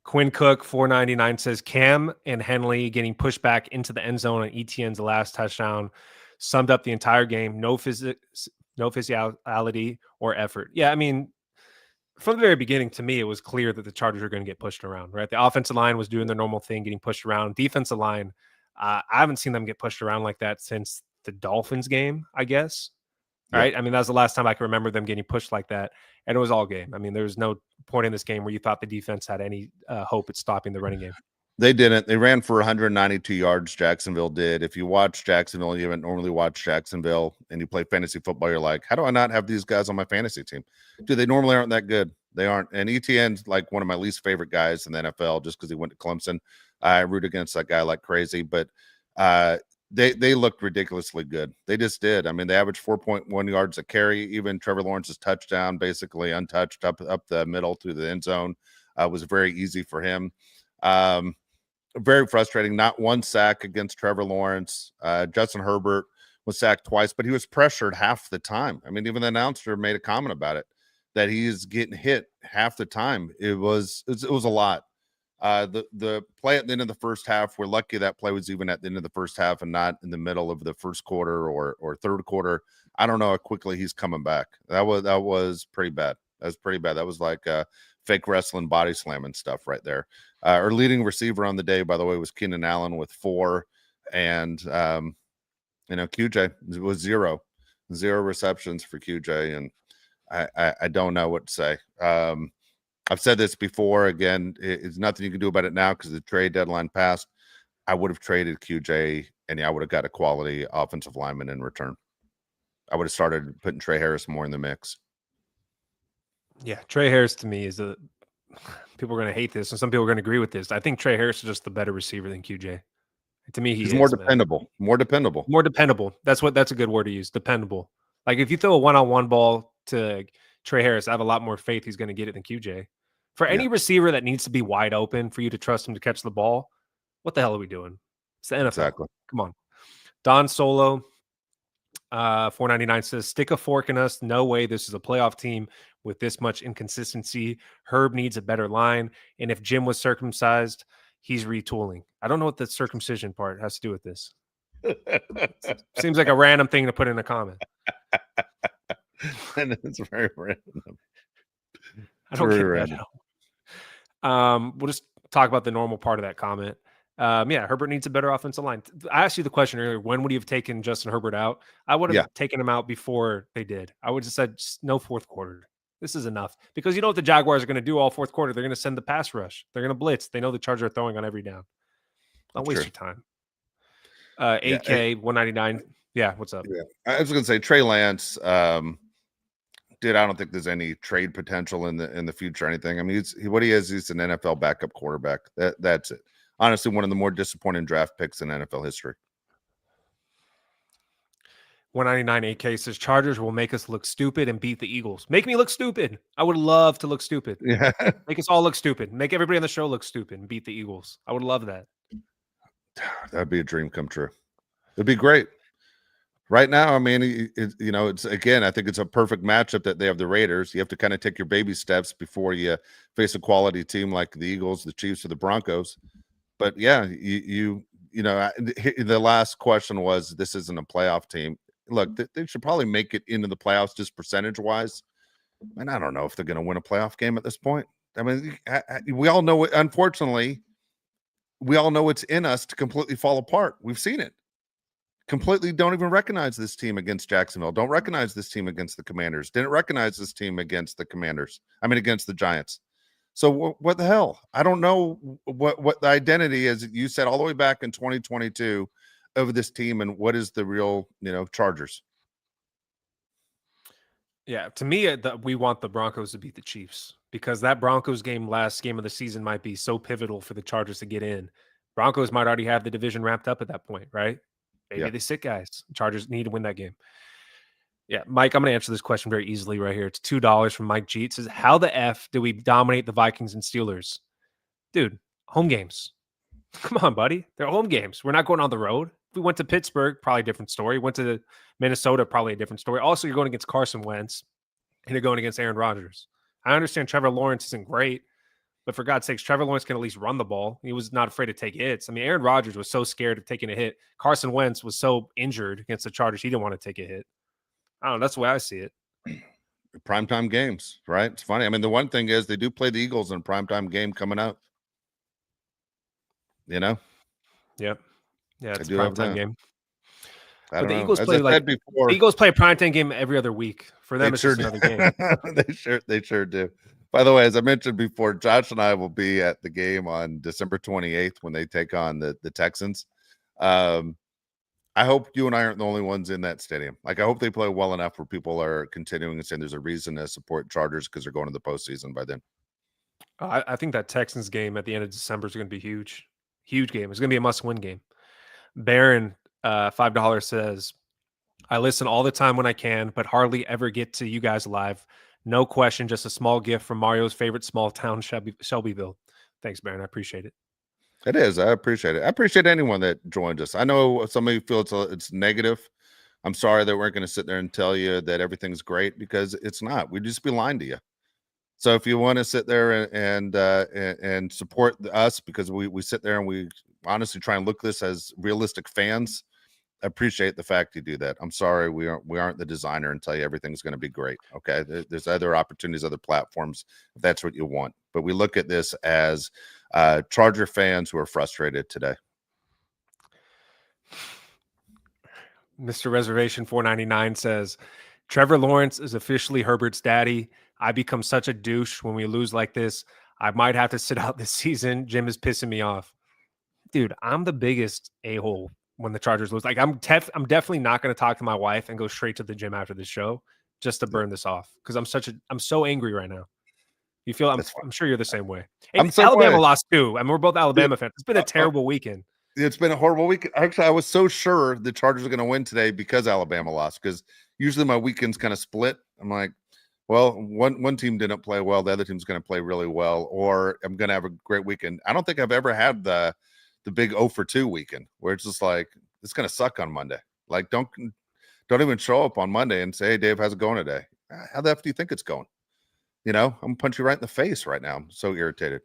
Quinn Cook, 499 says Cam and Henley getting pushed back into the end zone on ETN's last touchdown summed up the entire game. No physicality or effort. Yeah, I mean, from the very beginning, to me, it was clear that the Chargers were going to get pushed around, right? The offensive line was doing their normal thing, getting pushed around. Defensive line, I haven't seen them get pushed around like that since the Dolphins game, I guess. Right. I mean, that was the last time I can remember them getting pushed like that. And it was all game. I mean, there was no point in this game where you thought the defense had any hope at stopping the running game. They didn't. They ran for 192 yards. Jacksonville did. If you watch Jacksonville, you haven't normally watched Jacksonville and you play fantasy football, you're like, how do I not have these guys on my fantasy team? Dude, they normally aren't that good. They aren't. And ETN's like one of my least favorite guys in the NFL just because he went to Clemson. I root against that guy like crazy. But they looked ridiculously good. They just did. I mean, they averaged 4.1 yards a carry. Even Trevor Lawrence's touchdown, basically untouched up the middle to the end zone, was very easy for him. Very frustrating. Not one sack against Trevor Lawrence. Justin Herbert was sacked twice, but he was pressured half the time. I mean, even the announcer made a comment about it, that he's getting hit half the time. It was a lot. The play at the end of the first half, we're lucky that play was even at the end of the first half and not in the middle of the first quarter or third quarter. I don't know how quickly he's coming back. That was pretty bad. That was pretty bad. That was like fake wrestling, body slamming stuff right there. Our leading receiver on the day, by the way, was Keenan Allen with 4, and QJ was 0 receptions for QJ, and I don't know what to say. I've said this before. Again, it's nothing you can do about it now because the trade deadline passed. I would have traded QJ, and I would have got a quality offensive lineman in return. I would have started putting Trey Harris more in the mix. Yeah, Trey Harris to me is people are going to hate this, and some people are going to agree with this. I think Trey Harris is just the better receiver than QJ. To me, he's more dependable. More dependable. That's a good word to use. Dependable. Like if you throw a one-on-one ball to Trey Harris, I have a lot more faith he's going to get it than QJ. For any Yeah. receiver that needs to be wide open for you to trust him to catch the ball, what the hell are we doing? It's the NFL. Exactly. Come on. Don Solo, 499 says, stick a fork in us. No way this is a playoff team with this much inconsistency. Herb needs a better line. And if Jim was circumcised, he's retooling. I don't know what the circumcision part has to do with this. Seems like a random thing to put in a comment. And it's very random. I don't get that. We'll just talk about the normal part of that comment. Yeah, Herbert needs a better offensive line. I asked you the question earlier, when would you have taken Justin Herbert out? I would have taken him out before they did. I would have said no fourth quarter. This is enough. Because you know what the Jaguars are going to do all fourth quarter? They're going to send the pass rush. They're going to blitz. They know the Chargers are throwing on every down. Don't waste your time. AK 199. Yeah, what's up? Yeah. I was going to say Trey Lance. Dude, I don't think there's any trade potential in the future or anything. I mean, he's an NFL backup quarterback. That's it. Honestly, one of the more disappointing draft picks in NFL history. 199 AK says Chargers will make us look stupid and beat the Eagles. Make me look stupid. I would love to look stupid. Yeah. Make us all look stupid. Make everybody on the show look stupid and beat the Eagles. I would love that. That'd be a dream come true. It'd be great. Right now, I mean, it's again, I think it's a perfect matchup that they have the Raiders. You have to kind of take your baby steps before you face a quality team like the Eagles, the Chiefs, or the Broncos. But yeah, the last question was, this isn't a playoff team. Look, they should probably make it into the playoffs just percentage wise. And I don't know if they're going to win a playoff game at this point. I mean, we all know, unfortunately, we all know it's in us to completely fall apart. We've seen it. Completely don't even recognize this team against Jacksonville. Don't recognize this team against the Commanders. Didn't recognize this team against the Giants. So what the hell? I don't know what the identity is. You said all the way back in 2022 of this team, and what is the real, Chargers? Yeah, to me, we want the Broncos to beat the Chiefs because that Broncos game, last game of the season, might be so pivotal for the Chargers to get in. Broncos might already have the division wrapped up at that point, right? Maybe they sit guys. Chargers need to win that game. Yeah, Mike, I'm going to answer this question very easily right here. It's $2 from Mike G. It says, how the F do we dominate the Vikings and Steelers? Dude, home games. Come on, buddy. They're home games. We're not going on the road. If we went to Pittsburgh, probably a different story. Went to Minnesota, probably a different story. Also, you're going against Carson Wentz and you're going against Aaron Rodgers. I understand Trevor Lawrence isn't great, but for God's sakes, Trevor Lawrence can at least run the ball. He was not afraid to take hits. I mean, Aaron Rodgers was so scared of taking a hit. Carson Wentz was so injured against the Chargers, he didn't want to take a hit. I don't know. That's the way I see it. Primetime games, right? It's funny. I mean, the one thing is they do play the Eagles in a primetime game coming up. Yep. Yeah, it's a primetime game. But the Eagles play the Eagles play a primetime game every other week. For them, it's just another game. They sure do. By the way, as I mentioned before, Josh and I will be at the game on December 28th when they take on the Texans. I hope you and I aren't the only ones in that stadium. Like, I hope they play well enough where people are continuing and saying there's a reason to support Chargers because they're going to the postseason by then. I think that Texans game at the end of December is going to be huge. Huge game. It's going to be a must-win game. Baron, $5 says, I listen all the time when I can, but hardly ever get to you guys live. No question, just a small gift from Mario's favorite small town, Shelbyville. Thanks, Baron. I appreciate it. It is. I appreciate it. I appreciate anyone that joins us. I know some of you feel it's negative. I'm sorry that we're going to sit there and tell you that everything's great because it's not. We'd just be lying to you. So if you want to sit there and support us because we sit there and we honestly try and look this as realistic fans, I appreciate the fact you do that. I'm sorry we aren't the designer and tell you everything's going to be great. Okay, there's other opportunities, other platforms if that's what you want. But we look at this as Charger fans who are frustrated today. Mr. Reservation 499 says, Trevor Lawrence is officially Herbert's daddy. I become such a douche when we lose like this. I might have to sit out this season. Jim is pissing me off. Dude, I'm the biggest a-hole when the Chargers lose. Like, I'm definitely not going to talk to my wife and go straight to the gym after this show just to burn this off because I'm so angry right now. You feel I'm sure you're the same way. And Alabama lost too. I mean, we're both Alabama fans. It's been a terrible weekend. It's been a horrible week. Actually, I was so sure the Chargers are going to win today because Alabama lost. Because usually my weekends kind of split. I'm like, Well, one team didn't play well. The other team's going to play really well, or I'm going to have a great weekend. I don't think I've ever had the big 0 for 2 weekend where it's just like, it's going to suck on Monday. Like, don't even show up on Monday and say, hey, Dave, how's it going today? How the F do you think it's going? I'm going to punch you right in the face right now. I'm so irritated.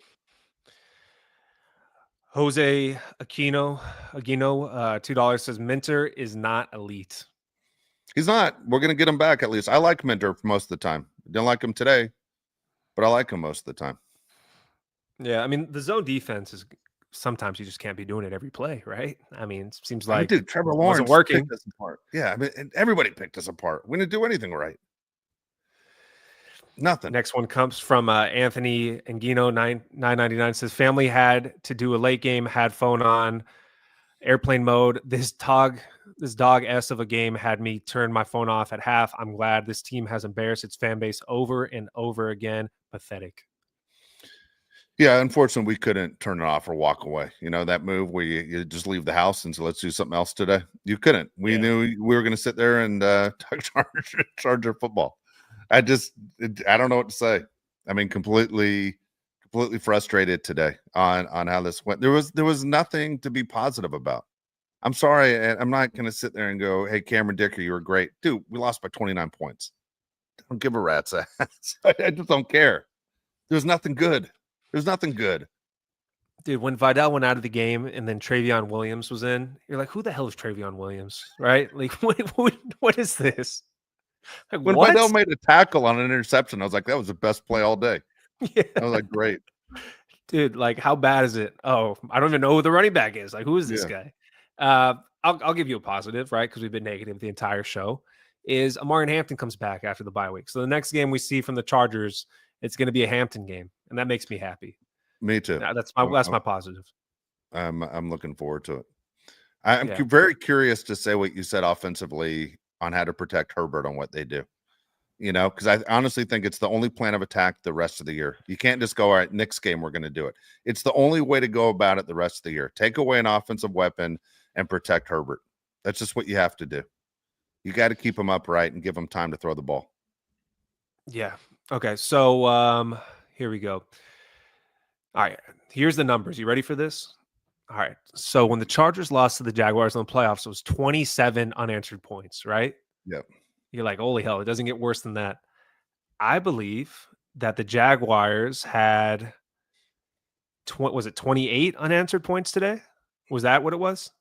Jose Aquino, $2 says Minter is not elite. He's not. We're going to get him back at least. I like Minter most of the time. Didn't like him today, but I like him most of the time. Yeah, I mean, the zone defense is sometimes you just can't be doing it every play, right? I mean, it seems like dude, Trevor Lawrence wasn't working. Picked us apart. Yeah, I mean, and everybody picked us apart. We didn't do anything right. Nothing. Next one comes from Anthony Angino, 999 says family had to do a late game, had phone on airplane mode. This dog S of a game had me turn my phone off at half. I'm glad this team has embarrassed its fan base over and over again. Pathetic. Yeah, unfortunately, we couldn't turn it off or walk away. That move where you just leave the house and so let's do something else today. You couldn't. We knew we were going to sit there and Charger football. I don't know what to say. I mean, completely frustrated today on how this went. There was nothing to be positive about. I'm sorry, and I'm not going to sit there and go, hey, Cameron Dicker, you were great. Dude, we lost by 29 points. Don't give a rat's ass. I just don't care. There's nothing good. There's nothing good. Dude, when Vidal went out of the game and then Travion Williams was in, you're like, who the hell is Travion Williams, right? Like, what is this? Like, when Vidal made a tackle on an interception, I was like, that was the best play all day. Yeah. I was like, great. Dude, like, how bad is it? Oh, I don't even know who the running back is. Like, who is this guy? I'll give you a positive, right? Because we've been negative the entire show. Is Amari Hampton comes back after the bye week. So the next game we see from the Chargers, it's going to be a Hampton game, and that makes me happy. Me too. That's my positive. I'm looking forward to it. I'm very curious to say what you said offensively on how to protect Herbert on what they do. Because I honestly think it's the only plan of attack the rest of the year. You can't just go, all right, next game we're going to do it. It's the only way to go about it the rest of the year. Take away an offensive weapon and protect Herbert. That's just what you have to do. You got to keep him upright and give him time to throw the ball. Yeah. Okay. So here we go. All right. Here's the numbers. You ready for this? All right. So when the Chargers lost to the Jaguars in the playoffs, it was 27 unanswered points, right? Yep. You're like, holy hell, it doesn't get worse than that. I believe that the Jaguars had, was it 28 unanswered points today? Was that what it was?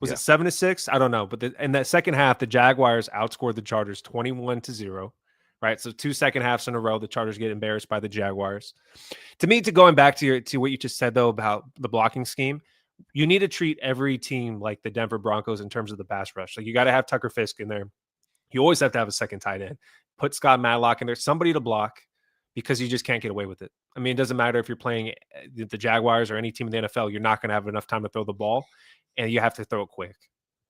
Was it 7-6? I don't know. But in that second half, the Jaguars outscored the Chargers 21-0. Right. So 2 second halves in a row, the Chargers get embarrassed by the Jaguars. To me, going back to what you just said, though, about the blocking scheme, you need to treat every team like the Denver Broncos in terms of the pass rush. Like, you got to have Tucker Fisk in there. You always have to have a second tight end. Put Scott Matlock in there, somebody to block, because you just can't get away with it. I mean, it doesn't matter if you're playing the Jaguars or any team in the NFL, you're not going to have enough time to throw the ball, and you have to throw it quick.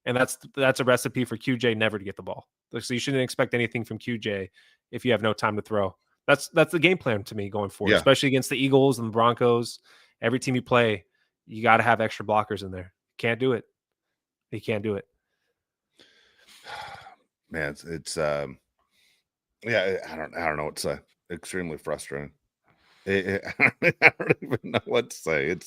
And that's a recipe for QJ never to get the ball. So you shouldn't expect anything from QJ if you have no time to throw. That's the game plan to me going forward, especially against the Eagles and the Broncos. Every team you play, you got to have extra blockers in there. Can't do it. You can't do it. Man, it's I don't know what to say. Extremely frustrating. I don't even know what to say.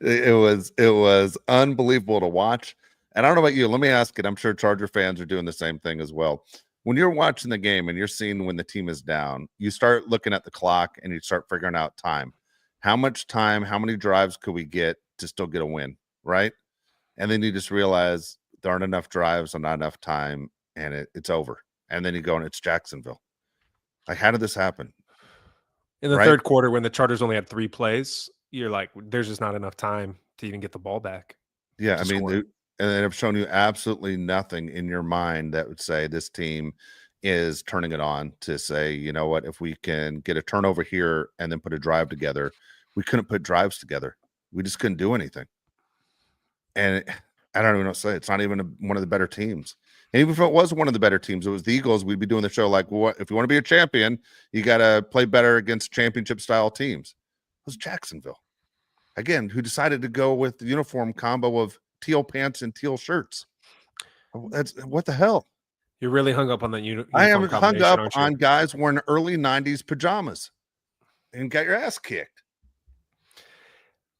It was unbelievable to watch. And I don't know about you. Let me ask it. I'm sure Charger fans are doing the same thing as well. When you're watching the game and you're seeing when the team is down, you start looking at the clock and you start figuring out time. How much time, how many drives could we get to still get a win, right? And then you just realize there aren't enough drives or not enough time, and it's over. And then you go and it's Jacksonville. Like, how did this happen? In the third quarter, when the Chargers only had 3 plays, you're like, there's just not enough time to even get the ball back. Yeah, I mean, and they've shown you absolutely nothing in your mind that would say this team is turning it on to say, you know what, if we can get a turnover here and then put a drive together. We couldn't put drives together. We just couldn't do anything. And I don't even know what to say. It's not even one of the better teams. And even if it was one of the better teams, it was the Eagles, we'd be doing the show like, well, if you want to be a champion, you got to play better against championship-style teams. It was Jacksonville, again, who decided to go with the uniform combo of teal pants and teal shirts. That's what the hell? You're really hung up on the I uniform am hung combination, up aren't you? on guys wearing early 90s pajamas and got your ass kicked.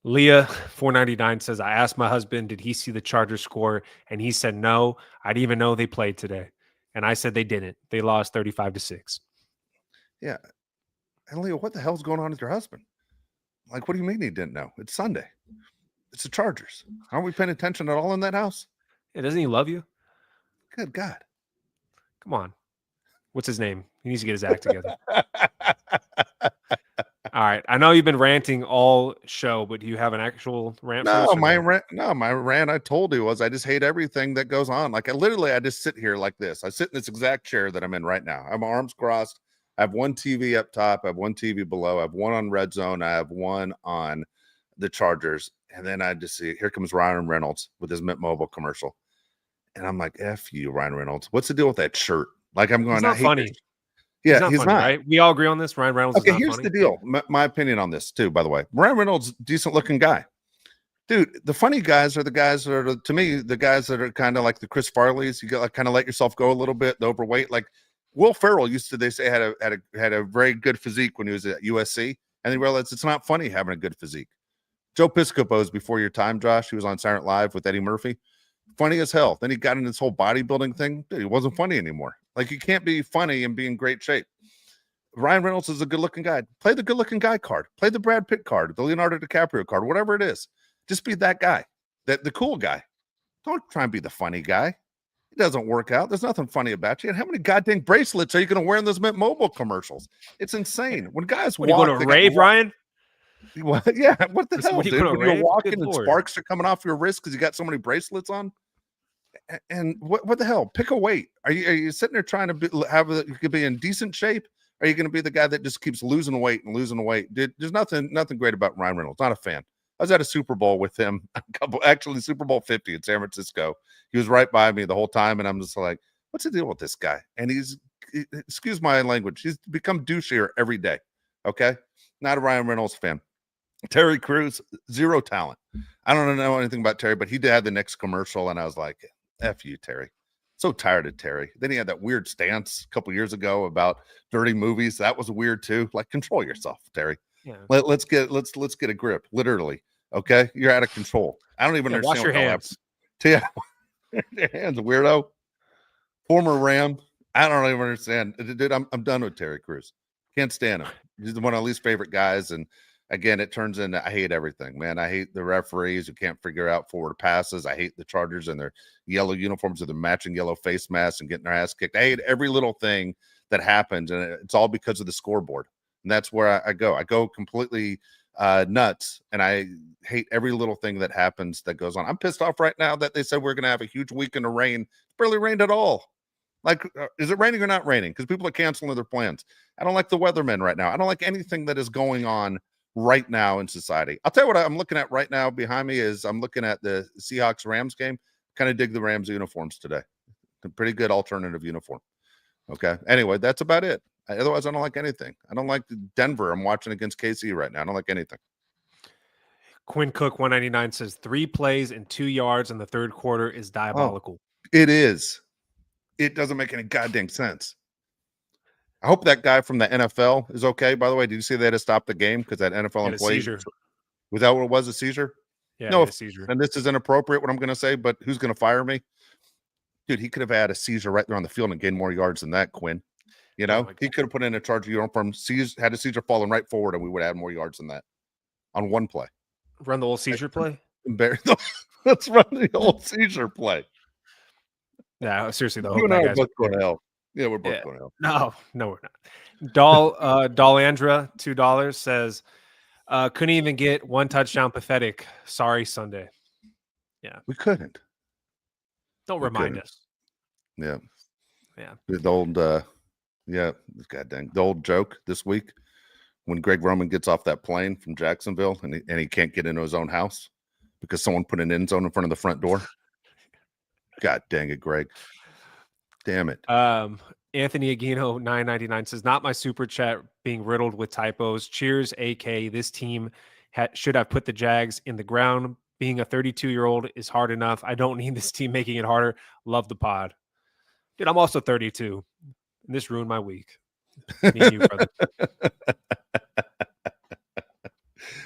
Leah 499 says, I asked my husband, did he see the Chargers score? And he said no. I didn't even know they played today. And I said they didn't. They lost 35-6. Yeah. And Leah, what the hell's going on with your husband? Like, what do you mean he didn't know? It's Sunday. It's the Chargers. Aren't we paying attention at all in that house? Yeah, doesn't he love you? Good God. Come on. What's his name? He needs to get his act together. All right. I know you've been ranting all show, but do you have an actual rant for us? My rant I told you was I just hate everything that goes on. Like I just sit here like this. I sit in this exact chair that I'm in right now. I have my arms crossed. I have one TV up top. I have one TV below. I have one on Red Zone. I have one on the Chargers. And then I just see, here comes Ryan Reynolds with his Mint Mobile commercial. And I'm like, F you, Ryan Reynolds. What's the deal with that shirt? Like I'm going, he's not funny. Yeah, he's not, right? We all agree on this. Ryan Reynolds okay, is not here's funny. the deal. My opinion on this too, by the way. Ryan Reynolds, decent looking guy. Dude, the funny guys are the guys that are, to me, the guys that are kind of like the Chris Farleys. You got like kind of let yourself go a little bit, the overweight. Like Will Ferrell used to, they say had a very good physique when he was at USC, and they realized it's not funny having a good physique. Joe Piscopo's before your time, Josh. He was on Saturday Night Live with Eddie Murphy. Funny as hell. Then he got in this whole bodybuilding thing. Dude, he wasn't funny anymore. Like you can't be funny and be in great shape. Ryan Reynolds is a good-looking guy. Play the good-looking guy card. Play the Brad Pitt card, the Leonardo DiCaprio card, whatever it is. Just be that guy, the cool guy. Don't try and be the funny guy. It doesn't work out. There's nothing funny about you. And how many goddamn bracelets are you going to wear in those Mint Mobile commercials? It's insane. When guys walk, you going to rave, Ryan? What? Yeah, what the hell, dude? When you're walking and sparks are coming off your wrist because you got so many bracelets on. And what the hell? Pick a weight. Are you sitting there trying to you could be in decent shape? Are you going to be the guy that just keeps losing weight and losing weight? Dude, there's nothing great about Ryan Reynolds. Not a fan. I was at a Super Bowl with him, actually Super Bowl 50 in San Francisco. He was right by me the whole time, and I'm just like, what's the deal with this guy? And excuse my language, he's become douchier every day. Okay? Not a Ryan Reynolds fan. Terry Crews, zero talent. I don't know anything about Terry, but he did have the next commercial, and I was like, F you, Terry. So tired of Terry. Then he had that weird stance a couple years ago about dirty movies. That was weird too. Like, control yourself, Terry. Yeah. Let's get a grip. Literally, okay? You're out of control. I don't even understand. Wash your hands. Yeah, your hands, weirdo. Former Ram. I don't even understand, dude. I'm done with Terry Crews. Can't stand him. He's one of my least favorite guys, and again, it turns into I hate everything, man. I hate the referees who can't figure out forward passes. I hate the Chargers and their yellow uniforms with their matching yellow face masks and getting their ass kicked. I hate every little thing that happens, and it's all because of the scoreboard. And that's where I go. I go completely nuts, and I hate every little thing that happens that goes on. I'm pissed off right now that they said we're going to have a huge weekend of rain. It's barely rained at all. Like, is it raining or not raining? Because people are canceling their plans. I don't like the weathermen right now. I don't like anything that is going on right now in society. I'll tell you what I'm looking at right now behind me is I'm looking at the Seahawks-Rams game. Kind of dig the Rams uniforms today. A pretty good alternative uniform. Okay. Anyway, that's about it. Otherwise, I don't like anything. I don't like Denver. I'm watching against KC right now. I don't like anything. Quinn Cook 199 says 3 plays and 2 yards in the third quarter is diabolical. Oh, it is. It doesn't make any goddamn sense. I hope that guy from the NFL is okay. By the way, did you see they had to stop the game because that NFL employee was that what it was, a seizure? Yeah, no, a seizure. And this is inappropriate what I'm going to say, but who's going to fire me? Dude, he could have had a seizure right there on the field and gained more yards than that, Quinn. You know, he could have put in a Charger uniform, had a seizure falling right forward, and we would have had more yards than that on one play. Run the old seizure play? Let's run the old seizure play. Yeah, seriously, though. You and I are both going to hell. Yeah, we're both going to hell. No, we're not. Dolandra, $2 says, couldn't even get one touchdown. Pathetic. Sorry, Sunday. Yeah. We couldn't. Don't remind us. Yeah. Yeah. The old, the old joke this week when Greg Roman gets off that plane from Jacksonville and he can't get into his own house because someone put an end zone in front of the front door. God dang it, Greg. Damn it. Anthony Aguino 999 says, not my super chat being riddled with typos. Cheers, AK. This team should have put the Jags in the ground. Being a 32-year-old is hard enough. I don't need this team making it harder. Love the pod. Dude, I'm also 32. And this ruined my week. Me and you, brother.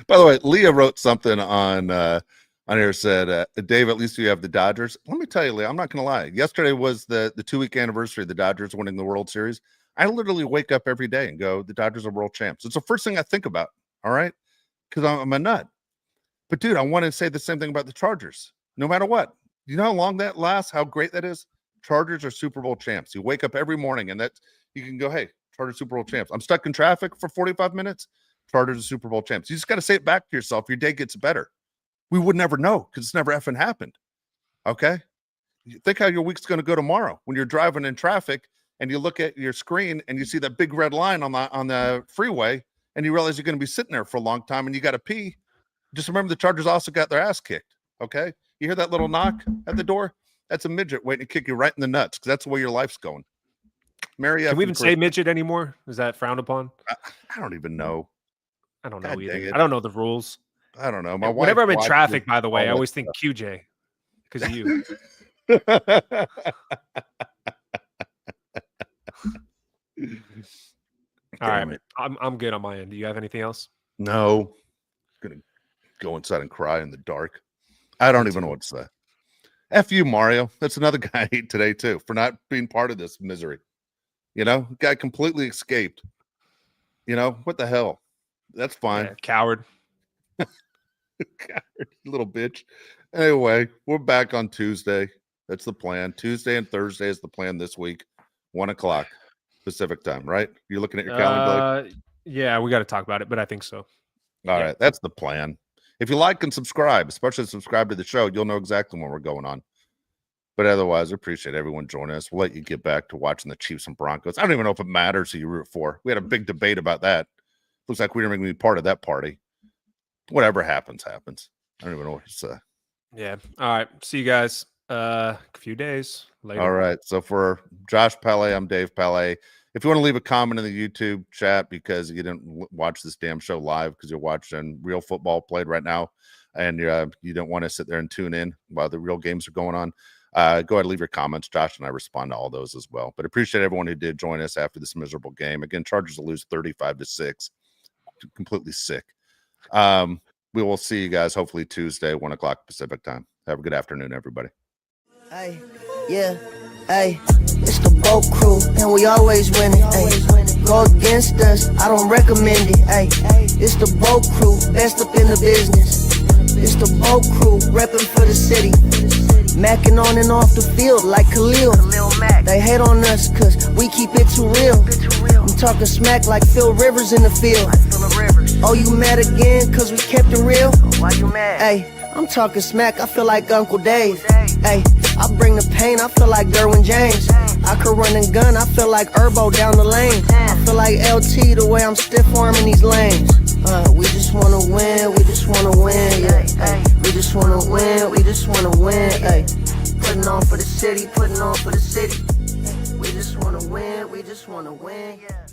By the way, Leah wrote something on here, said, Dave, at least you have the Dodgers. Let me tell you, Leah, I'm not going to lie. Yesterday was the 2-week anniversary of the Dodgers winning the World Series. I literally wake up every day and go, the Dodgers are world champs. It's the first thing I think about, all right? Because I'm a nut. But, dude, I want to say the same thing about the Chargers. No matter what. You know how long that lasts, how great that is? Chargers are Super Bowl champs. You wake up every morning, and you can go, hey, Chargers Super Bowl champs. I'm stuck in traffic for 45 minutes. Chargers are Super Bowl champs. You just got to say it back to yourself. Your day gets better. We would never know because it's never effing happened. Okay? You think how your week's going to go tomorrow when you're driving in traffic and you look at your screen and you see that big red line on the freeway and you realize you're going to be sitting there for a long time and you got to pee. Just remember the Chargers also got their ass kicked. Okay? You hear that little knock at the door? That's a midget waiting to kick you right in the nuts because that's the way your life's going. Mary, can we even say midget anymore? Is that frowned upon? I don't even know. I don't know either. I don't know the rules. I don't know. Whenever I'm in traffic, by the way, I always think QJ because of you. All right, I'm good on my end. Do you have anything else? No. I'm gonna go inside and cry in the dark. I don't even know what to say. F you, Mario. That's another guy I hate today too for not being part of this misery. You know, guy completely escaped. You know what the hell? That's fine. Yeah, coward. Coward, little bitch. Anyway, we're back on Tuesday. That's the plan. Tuesday and Thursday is the plan this week. 1:00 Pacific time, right? You're looking at your calendar. Yeah, we got to talk about it, but I think so. All right, that's the plan. If you like and subscribe, especially subscribe to the show, you'll know exactly when we're going on. But otherwise, I appreciate everyone joining us. We'll let you get back to watching the Chiefs and Broncos. I don't even know if it matters who you root for. We had a big debate about that. Looks like we didn't even be part of that party. Whatever happens, happens. I don't even know what to say. Yeah. All right. See you guys a few days later. All right. So for Josh Pele, I'm Dave Pele. If you want to leave a comment in the YouTube chat because you didn't watch this damn show live because you're watching real football played right now and you don't want to sit there and tune in while the real games are going on, go ahead and leave your comments. Josh and I respond to all those as well. But appreciate everyone who did join us after this miserable game. Again, Chargers will lose 35-6. Completely sick. We will see you guys hopefully Tuesday, 1:00 Pacific time. Have a good afternoon, everybody. Hey, yeah, hey, it's the boat crew, and we always win it. Hey, go against us, I don't recommend it. Hey, it's the boat crew, best up in the business. It's the boat crew, repping for the city. Macking on and off the field like Khalil. They hate on us cause we keep it too real. I'm talking smack like Phil Rivers in the field. Oh, you mad again cause we kept it real? Why you mad? Hey, I'm talking smack, I feel like Uncle Dave. Hey, I bring the pain, I feel like Derwin James. I could run and gun, I feel like Herbert down the lane. I feel like LT the way I'm stiff arming these lanes. We just wanna win, we just wanna win, yeah. Ay, we just wanna win, we just wanna win, ay. Putting on for the city, putting on for the city. We just wanna win, we just wanna win, yeah.